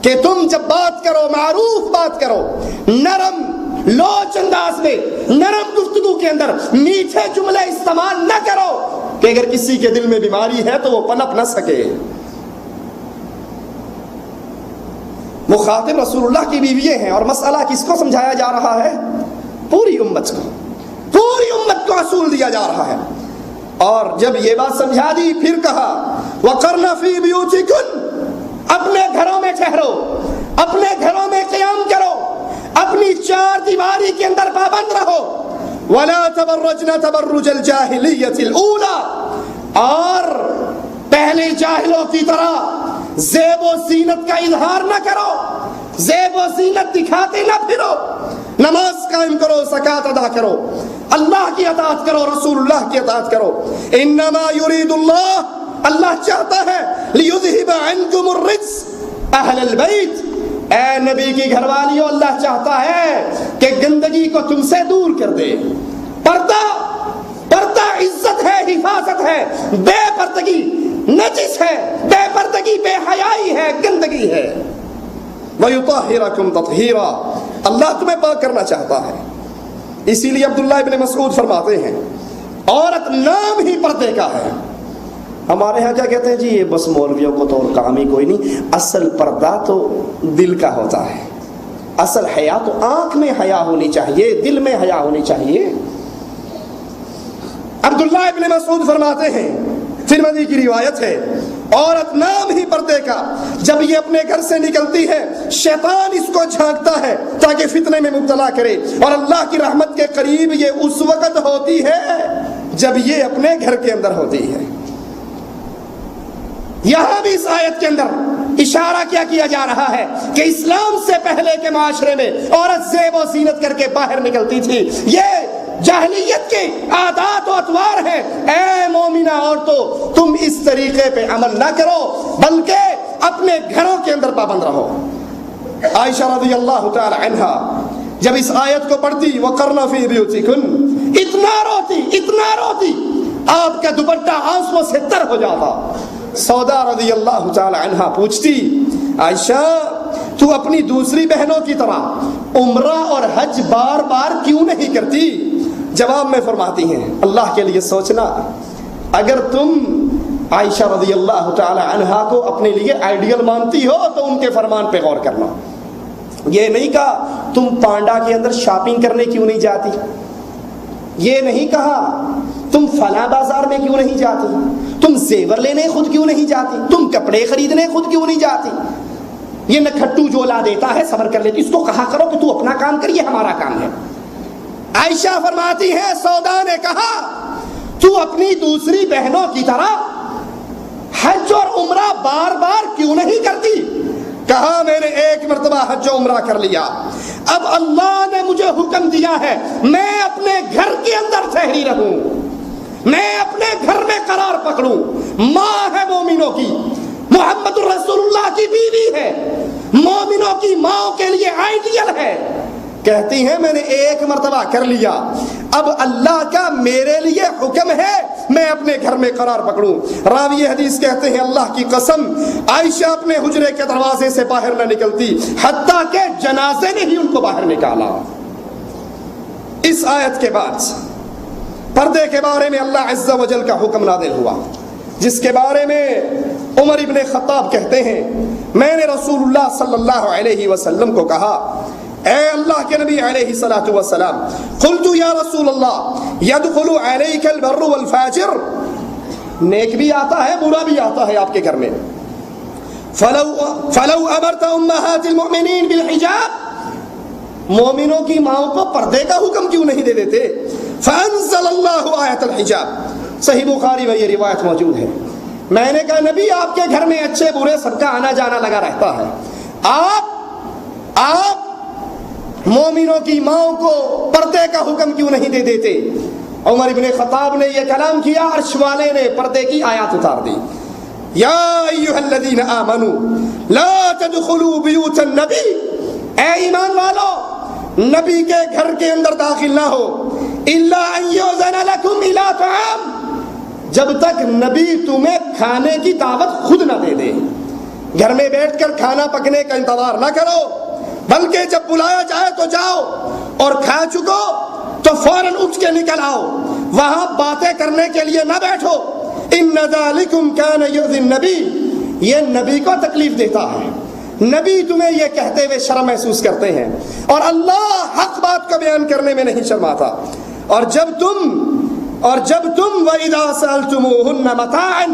کہ تم جب بات کرو معروف بات کرو، نرم لوچ انداز میں، نرم گفتگو کے اندر میٹھے جملے استعمال نہ کرو کہ اگر کسی کے دل میں بیماری ہے تو وہ پنپ نہ سکے. مخاطب رسول اللہ کی بیوییں ہیں اور مسئلہ کس کو سمجھایا جا رہا ہے؟ پوری امت کو، پوری امت کو اصول دیا جا رہا ہے. اور جب یہ بات سمجھا دی پھر کہا وَقَرْنَ فِي بِيُوتِكُنَّ، اپنے گھروں میں ٹھہرو، اپنے گھروں میں قیام کرو، اپنی چار دیواری کے اندر پابند رہو. وَلَا تَبَرَّجْنَ تَبَرُّجَ الْجَاهِلِيَّةِ الْأُولَى، اور پہلے جاہلوں کی طرح زیب و زینت کا اظہار نہ کرو، زیب و زینت دکھاتے نہ پھرو. نماز قائم کرو، زکات ادا کرو، اللہ کی اطاعت کرو، رسول اللہ کی اطاعت کرو. انما یرید اللہ، اللہ چاہتا ہے لیذہب عنکم الرجس اہل البیت، اے نبی کی گھر والیوں، اللہ چاہتا ہے کہ گندگی کو تم سے دور کر دے. پردہ، پردہ عزت ہے، حفاظت ہے. بے پردگی نجس ہے، بے پردگی بے حیائی ہے، گندگی ہے. وَيُطَهِّرَكُمْ تَطْهِيرًا، اللہ تمہیں پاک کرنا چاہتا ہے. اسی لیے عبداللہ ابن مسعود فرماتے ہیں عورت نام ہی پردے کا ہے. ہمارے ہاں کیا کہتے ہیں؟ جی یہ بس مولویوں کو تو اور کام ہی کوئی نہیں. اصل پردہ تو دل کا ہوتا ہے. اصل حیا تو آنکھ میں حیا ہونی چاہیے، دل میں حیا ہونی چاہیے. عبداللہ ابن مسعود فرماتے ہیں، ترمذی کی روایت ہے، عورت نام ہی پردے کا، جب یہ اپنے گھر سے نکلتی ہے شیطان اس کو جھانکتا ہے تاکہ فتنے میں مبتلا کرے. اور اللہ کی رحمت کے قریب یہ اس وقت ہوتی ہے جب یہ اپنے گھر کے اندر ہوتی ہے. یہاں بھی اس آیت کے اندر اشارہ کیا جا رہا ہے کہ اسلام سے پہلے کے معاشرے میں عورت زیب و زینت کر کے باہر نکلتی تھی. یہ جاہلیت کے عادات و اطوار ہیں. اے مومنہ عورتوں، تم اس طریقے پہ عمل نہ کرو بلکہ اپنے گھروں کے اندر پابند رہو. عائشہ رضی اللہ تعالی عنہا جب اس آیت کو پڑھتی وَقَرْنَ فِي بِيُوتِكُنَّ، اتنا روتی آپ کا دوپٹہ آنسوؤں سے تر ہو جاتا. سودا رضی اللہ تعالی عنہا پوچھتی عائشہ تو اپنی دوسری بہنوں کی طرح عمرہ اور حج بار بار کیوں نہیں کرتی؟ جواب میں فرماتی ہیں اللہ کے لیے سوچنا، اگر تم عائشہ رضی اللہ تعالی عنہا کو اپنے لیے آئیڈیل مانتی ہو تو ان کے فرمان پہ غور کرنا. یہ نہیں کہا تم پانڈا کے اندر شاپنگ کرنے کیوں نہیں جاتی، یہ نہیں کہا تم فلاں بازار میں کیوں نہیں جاتی، تم زیور لینے خود کیوں نہیں جاتی، تم کپڑے خریدنے خود کیوں نہیں جاتی، یہ نکھٹو جو لا دیتا ہے صبر کر لیتی، اس کو کہا کرو کہ تو اپنا کام کر، یہ ہمارا کام ہے۔ عائشہ فرماتی ہے سودا نے کہا تو اپنی دوسری بہنوں کی طرح حج اور عمرہ بار بار کیوں نہیں کرتی؟ کہا میں نے ایک مرتبہ حج و عمرہ کر لیا، اب اللہ نے مجھے حکم دیا ہے میں اپنے گھر کے اندر ٹھہری رہوں، میں اپنے گھر میں قرار پکڑوں۔ ماں ہے مومنوں کی، محمد رسول اللہ کی بیوی ہے، مومنوں کی ماں کے لیے آئیڈیل ہے۔ کہتی ہیں میں نے ایک مرتبہ کر لیا، اب اللہ کا میرے لیے حکم ہے میں اپنے گھر میں قرار پکڑوں۔ راوی حدیث کہتے ہیں اللہ کی قسم عائشہ اپنے حجرے کے دروازے سے باہر نہ نکلتی حتیٰ کہ جنازے نے ہی ان کو باہر نکالا۔ اس آیت کے بعد پردے کے بارے میں اللہ عز و جل کا حکم نازل ہوا، جس کے بارے میں عمر ابن خطاب کہتے ہیں میں نے رسول اللہ صلی اللہ علیہ وسلم کو کہا اے اللہ کے نبی علیہ الصلوۃ والسلام، قلت یا رسول اللہ يدخل عليك البر والفاجر، نیک بھی آتا ہے برا بھی آتا ہے آپ کے گھر میں، فلو امرت امہات المؤمنین بالحجاب، مومنوں کی ماؤں کو پردے کا حکم کیوں نہیں دے دیتے؟ فانزل اللہ آیت الحجاب، صحیح بخاری میں یہ روایت موجود ہے۔ میں نے کہا نبی آپ کے گھر میں اچھے برے سب کا آنا جانا لگا رہتا ہے، آپ مومنوں کی ماؤں کو پردے کا حکم کیوں نہیں دے دیتے؟ عمر ابن خطاب نے یہ کلام کیا، عرش والے نے پردے کی آیات اتار دی، یا ایھا الذین آمنوا لا تدخلوا بیوت النبی، اے ایمان والو نبی کے گھر کے اندر داخل نہ ہو، الا ان یؤذن لکم الی طعام، جب تک نبی تمہیں کھانے کی دعوت خود نہ دے دے۔ گھر میں بیٹھ کر کھانا پکنے کا انتظار نہ کرو، بلکہ جب بلایا جائے تو جاؤ، اور کھا چکو تو فوراً اٹھ کے نکل آؤ، وہاں باتیں کرنے کے لیے نہ بیٹھو۔ ان ذالکم کان یؤذی النبی، یہ نبی کو تکلیف دیتا ہے، نبی تمہیں یہ کہتے ہوئے شرم محسوس کرتے ہیں، اور اللہ حق بات کو بیان کرنے میں نہیں شرماتا۔ اور جب تم وَإِذَا سَأَلْتُمُوهُنَّ مَتَاعًا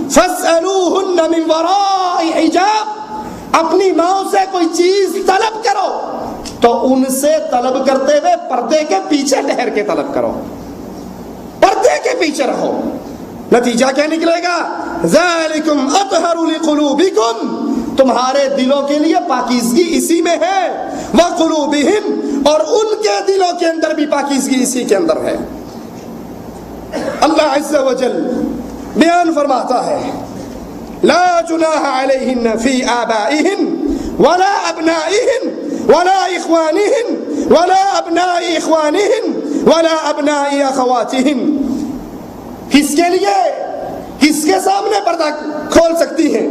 فَاسْأَلُوهُنَّ مِنْ وَرَاءِ حِجَابٍ، اپنی ماں سے کوئی چیز طلب کرو تو ان سے طلب کرتے ہوئے پردے کے پیچھے ٹھہر کے طلب کرو، پردے کے پیچھے رہو۔ نتیجہ کیا نکلے گا؟ ذالکم اطہر لقلوبکم، تمہارے دلوں کے لیے پاکیزگی اسی میں ہے، وقلوبہم، اور ان کے دلوں کے اندر بھی پاکیزگی اسی کے اندر ہے۔ اللہ عز و جل بیان فرماتا ہے لا جناح علیہن فی آبائہن ولا ابنائہن ولا اخوانہن ولا ابناء اخوانہن ولا ابناء اخواتہن، کس کے لیے کس کے سامنے پردہ کھول سکتی ہیں؟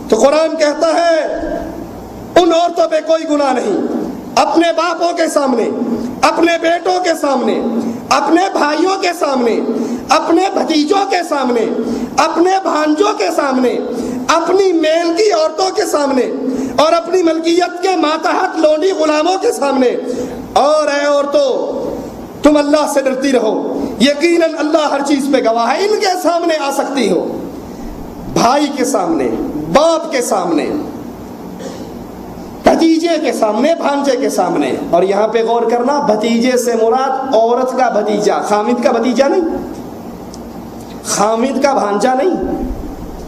تو قرآن کہتا ہے ان عورتوں پہ کوئی گناہ نہیں، اپنے باپوں کے سامنے، اپنے بیٹوں کے سامنے، اپنے بھائیوں کے سامنے، اپنے بھتیجوں کے سامنے، اپنے بھانجوں کے سامنے، اپنی میل کی عورتوں کے سامنے، اور اپنی ملکیت کے ماتحت لونڈی غلاموں کے سامنے۔ اور اے عورتوں تم اللہ سے ڈرتی رہو، یقیناً اللہ ہر چیز پہ گواہ ہے۔ ان کے سامنے آ سکتی ہو، بھائی کے سامنے، باپ کے سامنے، بھتیجے کے سامنے، بھانجے کے سامنے۔ اور یہاں پہ غور کرنا، بھتیجے سے مراد عورت کا بھتیجا، خامد کا بھتیجا نہیں، خامد کا بھانجا نہیں،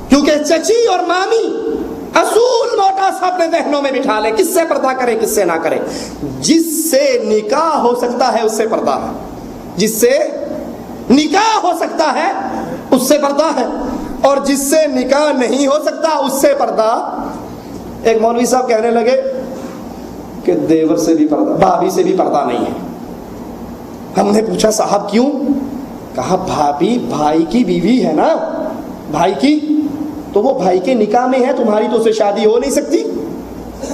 کیونکہ چچی اور مامی اصول موٹا سا اپنے ذہنوں میں بٹھا لے، کس سے پردہ کرے کس سے نہ کرے۔ جس سے نکاح ہو سکتا ہے اس سے پردہ ہے، جس سے نکاح ہو سکتا ہے اس سے پردہ ہے، اور جس سے نکاح نہیں ہو سکتا اس سے پردہ۔ ایک مولوی صاحب کہنے لگے کہ دیور سے بھی پردہ، بھابھی سے بھی پردہ نہیں ہے۔ ہم نے پوچھا صاحب کیوں؟ کہا بھابھی بھائی کی بیوی ہے نا، بھائی کی، تو وہ بھائی کے نکاح میں ہے، تمہاری تو اسے شادی ہو نہیں سکتی،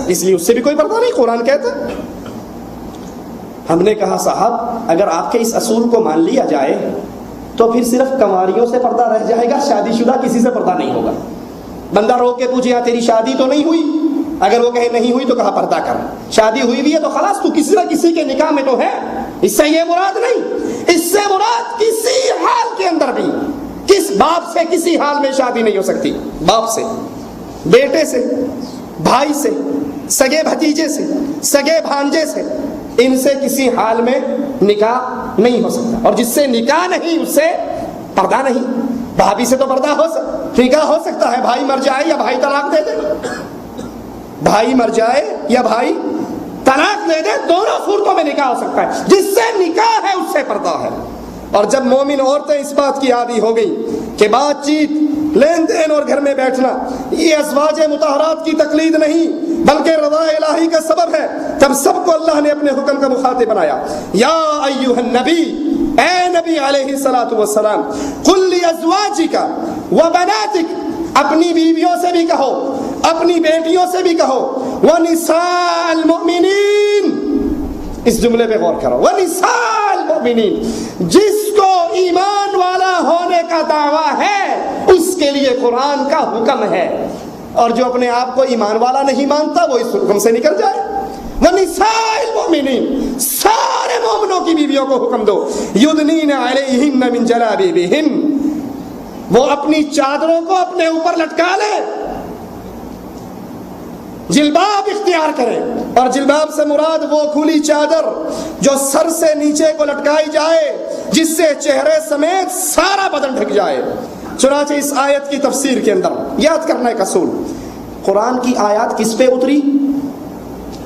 اس لیے اس سے بھی کوئی پردہ نہیں، قرآن کہتا۔ ہم نے کہا صاحب اگر آپ کے اس اصول کو مان لیا جائے تو پھر صرف کنواریوں سے پردہ رہ جائے گا، شادی شدہ کسی سے پردہ نہیں ہوگا۔ بندہ رو کے پوچھے ہاں تیری شادی تو نہیں ہوئی؟ اگر وہ کہے نہیں ہوئی تو کہا پردہ کر، شادی ہوئی بھی ہے تو خلاص تو کسی نہ کسی کے نکاح میں تو ہے، اس سے یہ مراد نہیں۔ اس سے باپ سے کسی حال میں شادی نہیں ہو سکتی، باپ سے، بیٹے سے، بھائی سے، سگے بھتیجے سے، سگے بھانجے سے، ان سے کسی حال میں نکاح نہیں ہو سکتا، اور جس سے نکاح نہیں اس سے پردہ نہیں۔ بھابھی سے تو پردہ نکاح ہو سکتا ہے، بھائی مر جائے یا بھائی طلاق دے دے، بھائی مر جائے یا بھائی طلاق دے دے، دونوں صورتوں میں نکاح ہو سکتا ہے، جس سے نکاح ہے اس سے پردہ ہے۔ اور جب مومن عورتیں اس بات کی عادی ہو گئی کہ بات چیت، لین دین اور گھر میں بیٹھنا یہ ازواج مطہرات کی تقلید نہیں بلکہ رضا الہی کا سبب ہے، تب سب کو اللہ نے اپنے حکم کا مخاطب بنایا۔ یا ایھا النبی، اے نبی علیہ الصلوۃ والسلام، قل لازواجک وبناتک، اپنی بیویوں سے بھی کہو، اپنی بیٹیوں سے بھی کہو، ونساء المؤمنین، اس جملے پہ غور کرو، ونساء المؤمنین، جس کو ایمان والا ہونے کا دعویٰ ہے اس کے لیے قرآن کا حکم ہے، اور جو اپنے آپ کو ایمان والا نہیں مانتا وہ اس حکم سے نکل جائے۔ ونساء المؤمنین، سارے مومنوں کی بیویوں کو حکم دو، یدنین علیہن من جلابیبہن، وہ اپنی چادروں کو اپنے اوپر لٹکا لیں، جلباب اختیار کریں، اور جلباب سے مراد وہ کھلی چادر جو سر سے نیچے کو لٹکائی جائے، جس سے چہرے سمیت سارا بدن ڈھک جائے۔ چنانچہ اس آیت کی تفسیر کے اندر یاد کرنا ایک اصول، قرآن کی آیات کس پہ اتری؟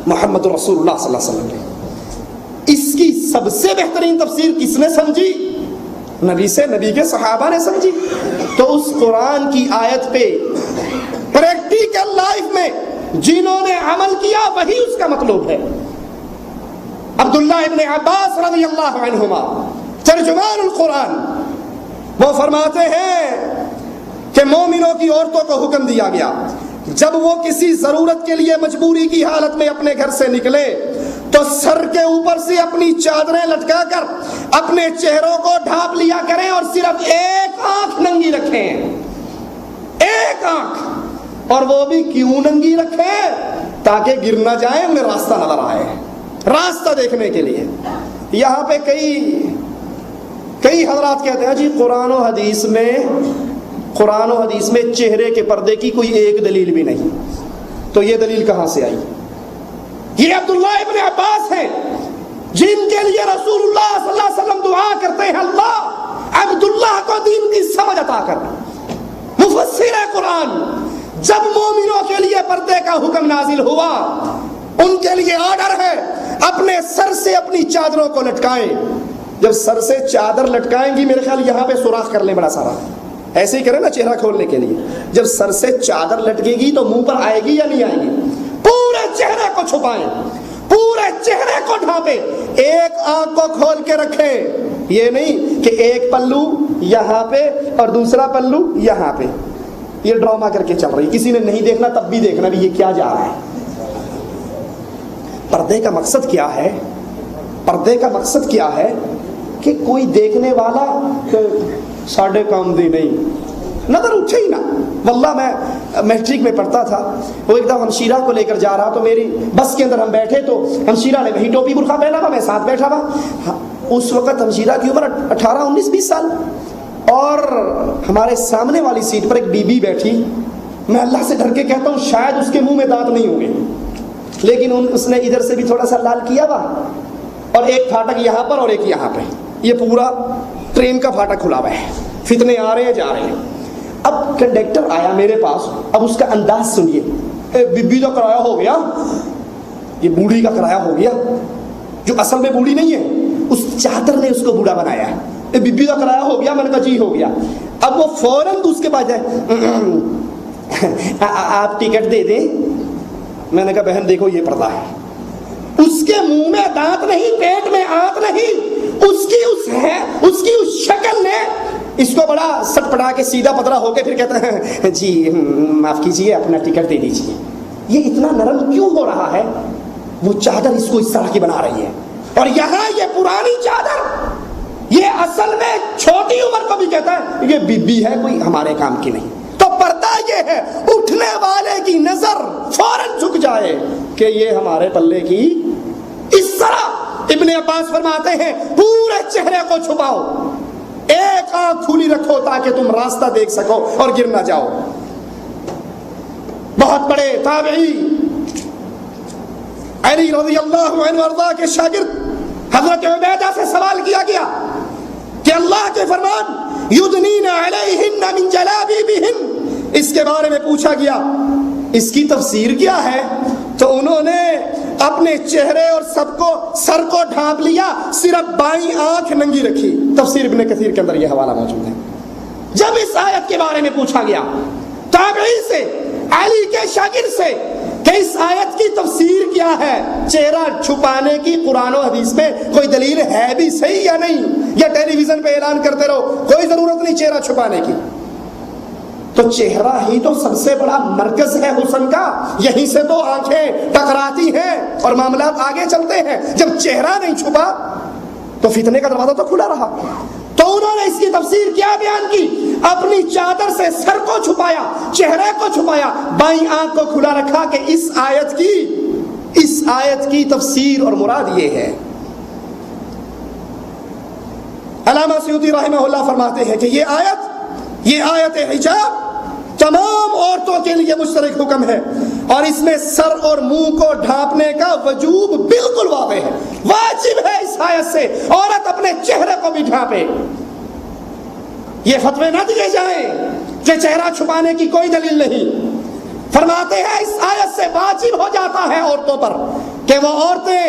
محمد رسول اللہ صلی اللہ علیہ وسلم نے۔ اس کی سب سے بہترین تفسیر کس نے سمجھی؟ نبی سے، نبی کے صحابہ نے سمجھی۔ تو اس قرآن کی آیت پہ پریکٹیکل لائف میں جنہوں نے عمل کیا وہی اس کا مطلوب ہے۔ عبداللہ ابن عباس رضی اللہ عنہما ترجمان القرآن، وہ فرماتے ہیں کہ مومنوں کی عورتوں کو حکم دیا گیا جب وہ کسی ضرورت کے لیے مجبوری کی حالت میں اپنے گھر سے نکلے تو سر کے اوپر سے اپنی چادریں لٹکا کر اپنے چہروں کو ڈھانپ لیا کریں، اور صرف ایک آنکھ ننگی رکھیں، ایک آنکھ، اور وہ بھی کیوں ننگی رکھیں؟ تاکہ گر نہ جائیں، انہیں راستہ نظر آئے، راستہ دیکھنے کے لیے۔ یہاں پہ کئی حضرات کہتے ہیں جی قرآن و حدیث میں چہرے کے پردے کی کوئی ایک دلیل بھی نہیں، تو یہ دلیل کہاں سے آئی؟ یہ عبداللہ ابن عباس ہیں جن کے لیے رسول اللہ صلی اللہ علیہ وسلم دعا کرتے ہیں، اللہ عبداللہ کو دین کی سمجھ عطا کر۔ مفسر قرآن، جب مومنوں کے لیے پردے کا حکم نازل ہوا، ان کے لیے آرڈر ہے اپنے سر سے اپنی چادروں کو لٹکائیں۔ جب سر سے چادر لٹکائیں گی، میرے خیال یہاں پہ سوراخ کر لیں بڑا سارا، ایسے ہی کریں نا چہرہ کھولنے کے لیے۔ جب سر سے چادر لٹکے گی تو منہ پر آئے گی یا نہیں آئے گی؟ پورے چہرے کو چھپائیں، پورے چہرے کو ڈھانپیں، ایک آنکھ کو کھول کے رکھیں۔ یہ نہیں کہ ایک پلو یہاں پہ اور دوسرا پلو یہاں پہ، یہ ڈرامہ کر کے چل رہی، کسی نے نہیں دیکھنا تب بھی دیکھنا بھی یہ کیا جا رہا ہے۔ پردے کا مقصد کیا ہے؟ پردے کا مقصد کیا ہے کہ کوئی دیکھنے والا ساڑھے کام دی نہیں، نظر اٹھے ہی نہ۔ واللہ میں میٹرک میں پڑھتا تھا، وہ ایک دم ہمشیرہ کو لے کر جا رہا، تو میری بس کے اندر ہم بیٹھے تو ہمشیرہ نے وہی ٹوپی برقع پہنا تھا، میں ساتھ بیٹھا تھا۔ اس وقت ہمشیرہ کی عمر 18 19 20 سال، اور ہمارے سامنے والی سیٹ پر ایک بی بی بیٹھی۔ میں اللہ سے ڈر کے کہتا ہوں شاید اس کے منہ میں دانت نہیں ہوں گے، لیکن اس نے ادھر سے بھی تھوڑا سا لال کیا ہوا، اور ایک پھاٹک یہاں پر اور ایک یہاں پہ، یہ پورا ٹرین کا پھاٹک کھلا ہوا ہے، فتنے آ رہے ہیں جا رہے ہیں۔ اب کنڈکٹر آیا میرے پاس، اب اس کا انداز سنیے، بی کا کرایہ ہو گیا، یہ بوڑھی کا کرایہ ہو گیا، جو اصل میں بوڑھی نہیں ہے، اس چادر نے اس کو بوڑھا بنایا ہے۔ بی کا کرایہ ہو گیا، میں نے کہا جی ہو گیا۔ اب وہ فوراً اس کے پاس جائے، آپ ٹکٹ دے دیں۔ میں نے کہا بہن دیکھو یہ پردہ ہے، اس کے منہ میں دانت نہیں، پیٹ میں آنت نہیں، اس کی اس شکل نے اس کو بڑا سٹ پڑا کے سیدھا پترا ہو کے پھر کہتا ہے جی معاف کیجئے اپنا ٹکٹ دے دیجئے۔ یہ اتنا نرم کیوں ہو رہا ہے؟ وہ چادر اس کو اس طرح کی بنا رہی ہے، اور یہاں یہ پرانی چادر، یہ اصل میں چھوٹی عمر کو بھی کہتا ہے یہ بی بی ہے، کوئی ہمارے کام کی نہیں۔ تو پردہ یہ ہے اٹھنے والے کی نظر فوراً جھک جائے کہ یہ ہمارے پلے کی۔ اس طرح ابن عباس فرماتے ہیں پورے چہرے کو چھپاؤ، ایک ایک آنکھ کھلی رکھو تاکہ تم راستہ دیکھ سکو اور گر نہ جاؤ. بہت بڑے تابعی علی رضی اللہ عنہ وارضا کے شاگرد حضرت عبیدہ سے سوال کیا گیا کہ اللہ کے فرمان یدنین علیہن من جلابیبہن، اس کے بارے میں پوچھا گیا اس کی تفسیر کیا ہے؟ تو انہوں نے اپنے چہرے اور سر کو ڈھانپ لیا، صرف بائیں آنکھ ننگی رکھی. تفسیر ابن کثیر کے اندر یہ حوالہ موجود ہے. جب اس آیت کے بارے میں پوچھا گیا تابعی سے، علی کے شاگرد سے، کہ اس آیت کی تفسیر کیا ہے، چہرہ چھپانے کی قرآن و حدیث میں کوئی دلیل ہے بھی صحیح یا نہیں، یا ٹیلی ویژن پہ اعلان کرتے رہو کوئی ضرورت نہیں چہرہ چھپانے کی؟ تو چہرہ ہی تو سب سے بڑا مرکز ہے حسن کا، یہیں سے تو آنکھیں ٹکراتی ہیں اور معاملات آگے چلتے ہیں. جب چہرہ نہیں چھپا تو فتنے کا دروازہ تو کھلا رہا. تو انہوں نے اس کی تفسیر کیا بیان کی؟ اپنی چادر سے سر کو چھپایا، چہرے کو چھپایا، بائیں آنکھ کو کھلا رکھا کہ اس آیت کی تفسیر اور مراد یہ ہے. علامہ سیوطی رحمہ اللہ فرماتے ہیں کہ یہ آیت حجاب تمام عورتوں کے لیے مشترک حکم ہے، اور اس میں سر اور منہ کو ڈھانپنے کا وجوب بالکل واضح ہے. واجب ہے اس آیت سے عورت اپنے چہرے کو بھی ڈھانپے. یہ فتوے نہ دیے جائیں کہ چہرہ چھپانے کی کوئی دلیل نہیں. فرماتے ہیں اس آیت سے واجب ہو جاتا ہے عورتوں پر کہ وہ عورتیں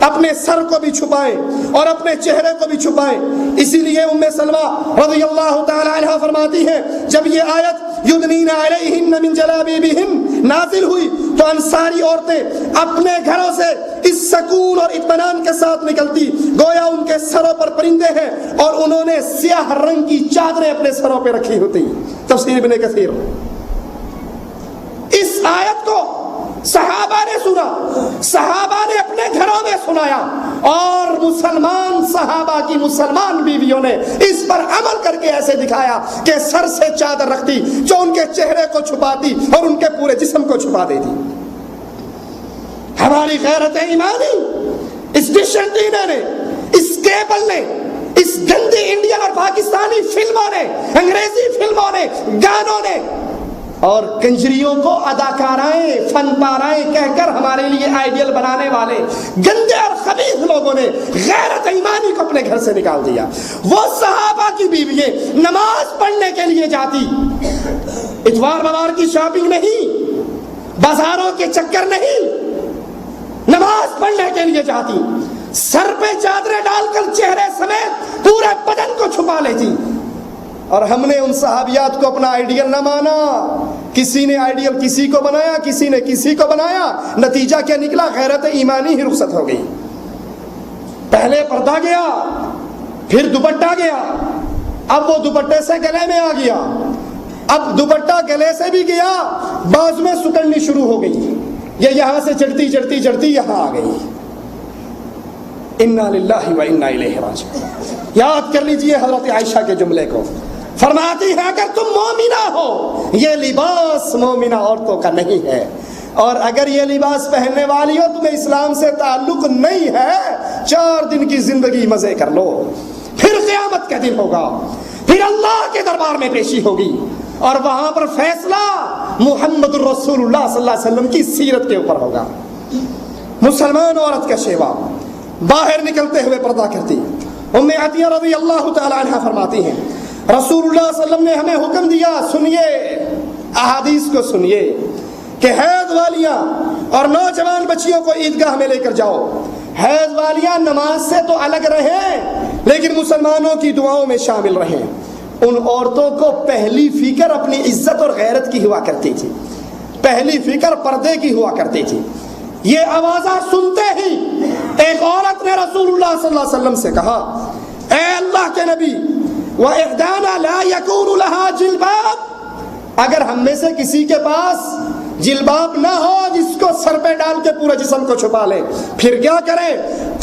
اپنے سر کو بھی چھپائیں اور اپنے چہرے کو بھی چھپائیں. اسی لیے ام سلمہ رضی اللہ تعالی عنہا فرماتی ہیں جب یہ آیت یدنین علیہن من جلابیبہن نازل ہوئی تو انصاری عورتیں اپنے گھروں سے اس سکون اور اطمینان کے ساتھ نکلتی گویا ان کے سروں پر پرندے ہیں، اور انہوں نے سیاہ رنگ کی چادریں اپنے سروں پہ رکھی ہوتی. تفسیر ابن کثیر. اس آیت کو صحابہ نے سنا، صحابہ نے اپنے گھروں میں سنایا، اور مسلمان صحابہ کی مسلمان بیویوں نے اس پر عمل کر کے ایسے دکھایا کہ سر سے چادر رکھتی جو ان کے چہرے کو چھپاتی اور ان کے پورے جسم کو چھپا دیتی. ہماری غیرت ایمانی اس ڈش اینٹینا نے، اس کیبل نے، اس گندی انڈین اور پاکستانی فلموں نے، انگریزی فلموں نے، گانوں نے اور کنجریوں کو اداکارائیں فن پارائیں کہہ کر ہمارے لیے آئیڈیل بنانے والے گندے اور خبیث لوگوں نے غیرت ایمانی کو اپنے گھر سے نکال دیا. وہ صحابہ کی بیوییں نماز پڑھنے کے لیے جاتی، اتوار بدوار کی شاپنگ نہیں، بازاروں کے چکر نہیں، نماز پڑھنے کے لیے جاتی، سر پہ چادریں ڈال کر چہرے سمیت پورے بدن کو چھپا لیتی. اور ہم نے ان صحابیات کو اپنا آئیڈیل نہ مانا. کسی نے آئیڈیل کسی کو بنایا، کسی نے کسی کو بنایا. نتیجہ کیا نکلا؟ غیرت ایمانی ہی رخصت ہو گئی. پہلے پردہ گیا، پھر دوپٹہ گیا، اب وہ دوپٹے سے گلے میں آ گیا، اب دوپٹہ گلے سے بھی گیا، بازو میں سکڑنی شروع ہو گئی، یہ یہاں سے چڑھتی چڑھتی چڑھتی یہاں آ گئی. انا للہ و انا الیہ راجعون. یاد کر لیجئے حضرت عائشہ کے جملے کو. فرماتی ہے اگر تم مومنہ ہو یہ لباس مومنہ عورتوں کا نہیں ہے، اور اگر یہ لباس پہننے والی ہو تمہیں اسلام سے تعلق نہیں ہے، 4 دن کی زندگی مزے کر لو، پھر قیامت کا دن ہوگا، پھر اللہ کے دربار میں پیشی ہوگی، اور وہاں پر فیصلہ محمد الرسول اللہ صلی اللہ علیہ وسلم کی سیرت کے اوپر ہوگا. مسلمان عورت کا شیوا باہر نکلتے ہوئے پردہ کرتی. ام عطیہ رضی اللہ تعالی عنہ فرماتی ہیں رسول اللہ صلی اللہ علیہ وسلم نے ہمیں حکم دیا، سنیے احادیث کو سنیے، کہ حیض والیاں اور نوجوان بچیوں کو عیدگاہ میں لے کر جاؤ. حیض والیاں نماز سے تو الگ رہیں لیکن مسلمانوں کی دعاؤں میں شامل رہیں. ان عورتوں کو پہلی فکر اپنی عزت اور غیرت کی ہوا کرتی تھی، پہلی فکر پردے کی ہوا کرتی تھی. یہ آوازہ سنتے ہی ایک عورت نے رسول اللہ صلی اللہ علیہ وسلم سے کہا اے اللہ کے نبی وَإِحْدَانَا لَا يَكُونُ لَهَا جِلْبَابٌ، اگر ہم میں سے کسی کے پاس جلباب نہ ہو جس کو سر پہ ڈال کے پورے جسم کو چھپا لے، پھر کیا کرے؟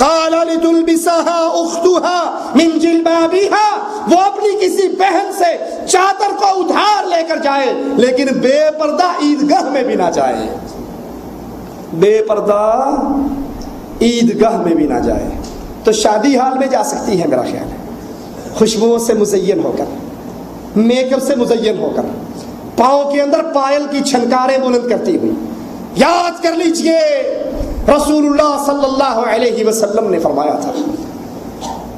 قَالَ لِتُلْبِسَهَا أُخْتُهَا مِنْ جِلْبَابِهَا، وہ اپنی کسی بہن سے چادر کو ادھار لے کر جائے لیکن بے پردہ عیدگاہ میں بھی نہ جائے، بے پردہ عیدگاہ میں بھی نہ جائے. تو شادی حال میں جا سکتی ہے میرا خیال ہے، خوشبوؤں سے مزین ہو کر, میک اپ سے مزین ہو کر, پاؤں کے اندر پائل کی چھنکاریں بلند کرتی ہوئی. یاد کر لیجئے رسول اللہ صلی اللہ علیہ وسلم نے فرمایا تھا,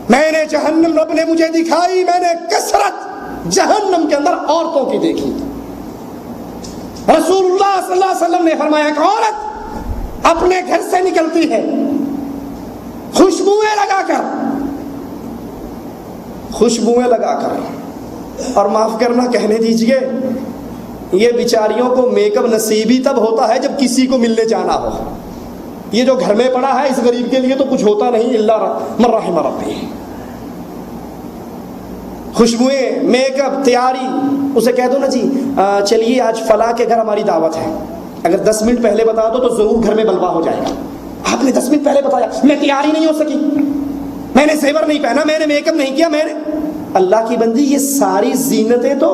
میں نے جہنم رب نے مجھے دکھائی, میں نے کثرت جہنم کے اندر عورتوں کی دیکھی. رسول اللہ صلی اللہ علیہ وسلم نے فرمایا کہ عورت اپنے گھر سے نکلتی ہے خوشبوئیں لگا کر, خوشبوئیں لگا کر. اور معاف کرنا کہنے دیجئے, یہ بیچاریوں کو میک اپ نصیب ہی تب ہوتا ہے جب کسی کو ملنے جانا ہو. یہ جو گھر میں پڑا ہے اس غریب کے لیے تو کچھ ہوتا نہیں, الا من رحم ربی. خوشبوئیں, میک اپ, تیاری. اسے کہہ دو نا جی چلیے آج فلاں کے گھر ہماری دعوت ہے, اگر 10 منٹ پہلے بتا دو تو ضرور گھر میں بلوا ہو جائے گا. آپ نے 10 منٹ پہلے بتایا, میں تیاری نہیں ہو سکی, میں نے زیور نہیں پہنا, میں نے میک اپ نہیں کیا, میں نے. اللہ کی بندی یہ ساری زینتیں تو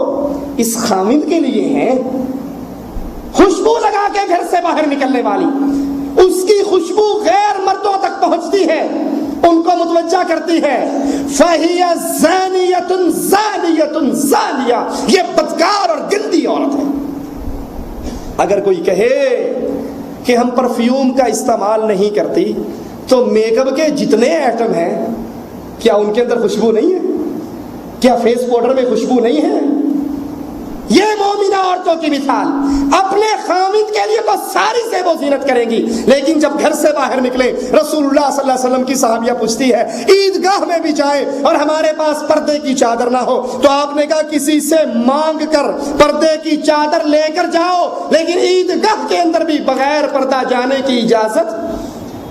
اس خامند کے لیے ہیں. خوشبو لگا کے گھر سے باہر نکلنے والی, اس کی خوشبو غیر مردوں تک پہنچتی ہے, ان کو متوجہ کرتی ہے. فَهِيَ زَانِيَةٌ زَانِيَةٌ زَانِيَةٌ, یہ بدکار اور گندی عورت ہے. اگر کوئی کہے کہ ہم پرفیوم کا استعمال نہیں کرتی تو میک اپ کے جتنے ایٹم ہیں کیا ان کے اندر خوشبو نہیں ہے؟ کیا فیس پاؤڈر میں خوشبو نہیں ہے؟ یہ مومنہ عورتوں کی مثال اپنے خامد کے لیے تو ساری زیب و زینت کریں گی, لیکن جب گھر سے باہر نکلے, رسول اللہ صلی اللہ علیہ وسلم کی صحابیہ پوچھتی ہے عیدگاہ میں بھی جائیں اور ہمارے پاس پردے کی چادر نہ ہو, تو آپ نے کہا کسی سے مانگ کر پردے کی چادر لے کر جاؤ, لیکن عیدگاہ کے اندر بھی بغیر پردہ جانے کی اجازت.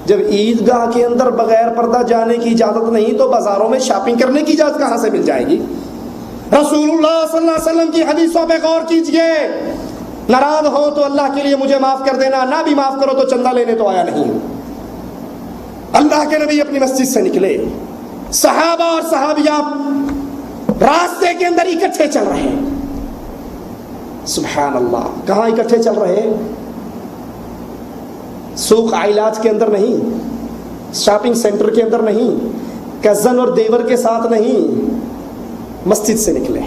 جب عیدگاہ کے اندر بغیر پردہ جانے کی اجازت نہیں تو بازاروں میں شاپنگ کرنے کی اجازت کہاں سے مل جائے گی؟ رسول اللہ صلی اللہ علیہ وسلم کی حدیثوں پہ غور کیجئے. ناراض ہو تو اللہ کے لیے مجھے معاف کر دینا, نہ بھی معاف کرو تو چندہ لینے تو آیا نہیں. اللہ کے نبی اپنی مسجد سے نکلے, صحابہ اور صحابیات راستے کے اندر اکٹھے چل رہے ہیں. سبحان اللہ, کہاں اکٹھے چل رہے ہیں؟ سوق عائلات کے اندر نہیں, شاپنگ سینٹر کے اندر نہیں, کزن اور دیور کے ساتھ نہیں, مسجد سے نکلے.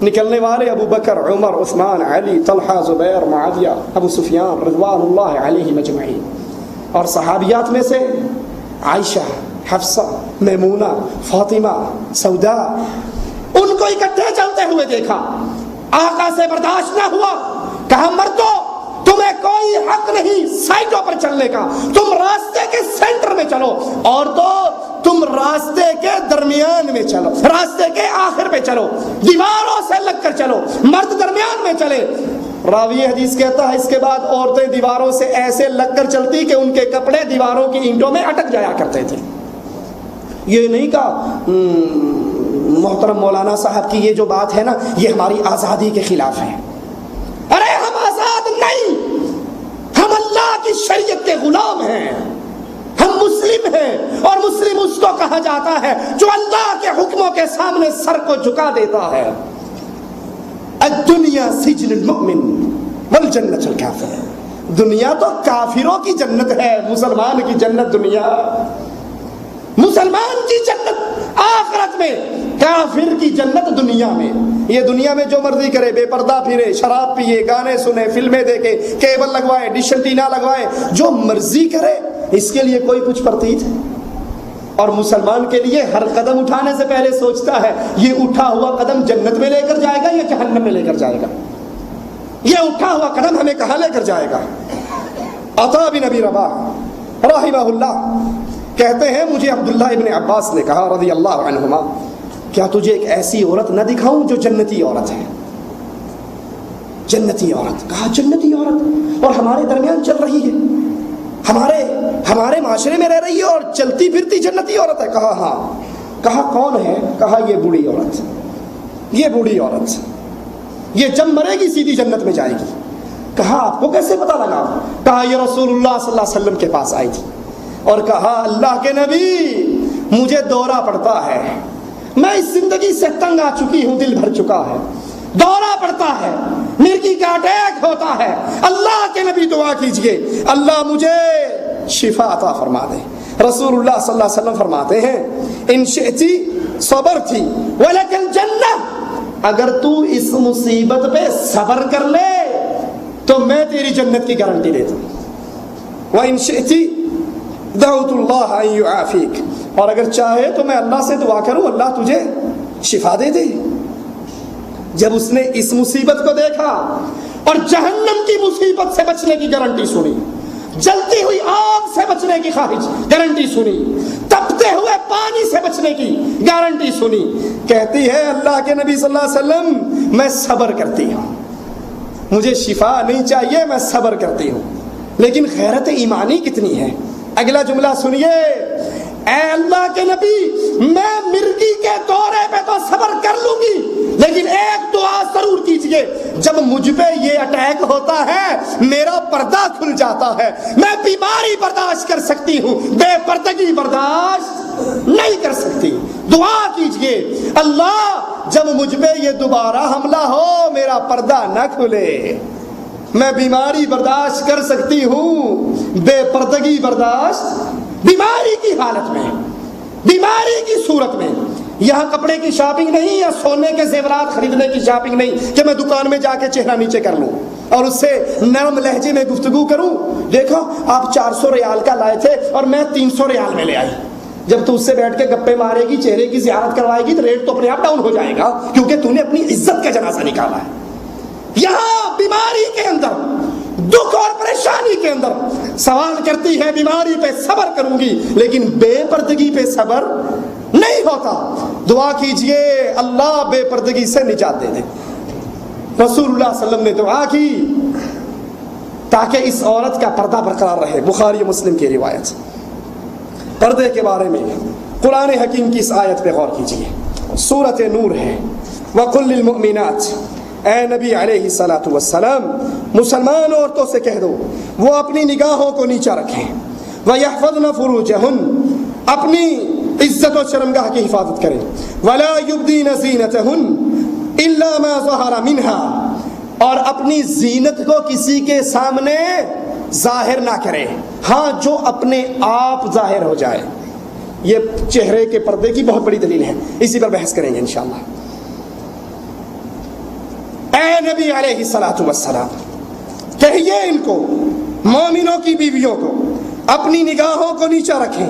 نکلنے والے ابو بکر, عمر, عثمان, علی, طلحہ, زبیر, معاویہ, ابو سفیان رضوان اللہ علیہم اجمعین. اور صحابیات میں سے عائشہ, حفصہ, میمونہ, فاطمہ, سودا, ان کو اکٹھے چلتے ہوئے دیکھا. آقا سے برداشت نہ ہوا, کہا مردو تمہیں کوئی حق نہیں سائٹوں پر چلنے کا, تم راستے کے سینٹر میں چلو, اور تو تم راستے کے درمیان میں چلو, راستے کے آخر پہ چلو, دیواروں سے لگ کر چلو, مرد درمیان میں چلے. راوی حدیث کہتا ہے اس کے بعد عورتیں دیواروں سے ایسے لگ کر چلتی کہ ان کے کپڑے دیواروں کی اینٹوں میں اٹک جایا کرتے تھے. یہ نہیں کہا محترم مولانا صاحب کی یہ جو بات ہے نا یہ ہماری آزادی کے خلاف ہے. ارے ہم آزاد نہیں, ہم اللہ کی شریعت کے غلام ہیں, ہم مسلم ہیں, اور مسلم اس کو کہا جاتا ہے جو اللہ کے حکموں کے سامنے سر کو جھکا دیتا ہے. الدنیا سجن المؤمن والجنت الکافر, دنیا تو کافروں کی جنت ہے, مسلمان کی جنت دنیا, مسلمان کی جنت آخرت میں, کافر کی جنت دنیا میں. یہ دنیا میں جو مرضی کرے, بے پردہ پھرے, شراب پیے, گانے سنے, فلمیں دیکھے, کیبل لگوائے, ڈش اینٹینا لگوائے, جو مرضی کرے, اس کے لیے کوئی کچھ پرتیت. اور مسلمان کے لیے ہر قدم اٹھانے سے پہلے سوچتا ہے یہ اٹھا ہوا قدم جنت میں لے کر جائے گا یا جہنم میں لے کر جائے گا, یہ اٹھا ہوا قدم ہمیں کہاں لے کر جائے گا. عطا بن ابی رباح رحمہ اللہ کہتے ہیں مجھے عبداللہ ابن عباس نے کہا رضی اللہ عنہما, کیا تجھے ایک ایسی عورت نہ دکھاؤں جو جنتی عورت ہے؟ جنتی عورت. کہا جنتی عورت, اور ہمارے درمیان چل رہی ہے, ہمارے معاشرے میں رہ رہی ہے اور چلتی پھرتی جنتی عورت ہے؟ کہا ہاں. کہا کون ہے؟ کہا یہ بوڑھی عورت, یہ بوڑھی عورت, یہ جب مرے گی سیدھی جنت میں جائے گی. کہا آپ کو کیسے پتا لگا؟ کہا یہ رسول اللہ صلی اللہ علیہ وسلم کے پاس آئی تھی اور کہا اللہ کے نبی مجھے دورہ پڑتا ہے, میں اس زندگی سے تنگ آ چکی ہوں, دل بھر چکا ہے, دورہ پڑتا ہے, مرگی کا اٹیک ہوتا ہے, اللہ کے نبی دعا کیجئے اللہ مجھے شفا عطا فرما دے. رسول اللہ صلی اللہ علیہ وسلم فرماتے ہیں ان شئتی صبر تھی وَلَكَ الْجَنَّةُ، اگر تو اس مصیبت پہ صبر کر لے تو میں تیری جنت کی گارنٹی دیتا ہوں. وَإِن شِئْتِ دَعُوتُ اللَّهَ أَن يُعَافِيكَ، اور اگر چاہے تو میں اللہ سے دعا کروں اللہ تجھے شفا دے دے. جب اس نے اس مصیبت کو دیکھا اور جہنم کی مصیبت سے بچنے کی گارنٹی سنی، جلتی ہوئی آگ سے بچنے کی خواہش گارنٹی سنی، تپتے ہوئے پانی سے بچنے کی گارنٹی سنی، کہتی ہے اللہ کے نبی صلی اللہ علیہ وسلم میں صبر کرتی ہوں، مجھے شفا نہیں چاہیے، میں صبر کرتی ہوں. لیکن غیرت ایمانی کتنی ہے. اگلا جملہ سنیے، اے اللہ کے نبی میں مرگی کے دورے پہ تو صبر کر لوں گی، لیکن ایک دعا ضرور کیجئے، جب مجھ پہ یہ اٹیک ہوتا ہے میرا پردہ کھل جاتا ہے، میں بیماری برداشت کر سکتی ہوں، بے پردگی برداشت نہیں کر سکتی. دعا کیجئے اللہ جب مجھ پہ یہ دوبارہ حملہ ہو میرا پردہ نہ کھلے، میں بیماری برداشت کر سکتی ہوں، بے پردگی برداشت، بیماری کی حالت میں، بیماری کی صورت میں. یہاں کپڑے کی شاپنگ نہیں یا سونے کے زیورات خریدنے کی شاپنگ نہیں کہ میں دکان میں جا کے چہرہ نیچے کر لوں اور اس سے نرم لہجے میں گفتگو کروں، دیکھو آپ 400 ریال کا لائے تھے اور میں 300 ریال میں لے آئی. جب تو اس سے بیٹھ کے گپے مارے گی، چہرے کی زیارت کروائے گی تو ریٹ تو اپنے آپ ڈاؤن ہو جائے گا، کیونکہ تو نے اپنی عزت کا جنازہ نکالا ہے. یہاں بیماری کے اندر، دکھ اور پریشانی کے اندر سوال کرتی ہے بیماری پہ صبر کروں گی لیکن بے پردگی پہ صبر نہیں ہوتا. دعا کیجئے اللہ بے پردگی سے نجات دے دے. رسول اللہ صلی اللہ علیہ وسلم نے دعا کی تاکہ اس عورت کا پردہ برقرار رہے. بخاری مسلم کی روایت. پردے کے بارے میں قرآن حکیم کی اس آیت پہ غور کیجئے، سورۃ نور ہے. وَقُلْ لِلْمُؤْمِنَاتِ، اے نبی علیہ الصلوۃ والسلام مسلمان عورتوں سے کہہ دو وہ اپنی نگاہوں کو نیچا رکھیں، وَيَحْفَظْنَ فُرُوجَهُنَّ، اپنی عزت و شرمگاہ کی حفاظت کریں، وَلَا يُبْدِينَ زِينَتَهُنَّ إِلَّا مَا ظَهَرَ مِنْهَا، اور اپنی زینت کو کسی کے سامنے ظاہر نہ کرے، ہاں جو اپنے آپ ظاہر ہو جائے. یہ چہرے کے پردے کی بہت بڑی دلیل ہے، اسی پر بحث کریں گے انشاءاللہ. اے نبی علیہ الصلوۃ والسلام کہیے ان کو، مومنوں کی بیویوں کو، اپنی نگاہوں کو نیچا رکھیں،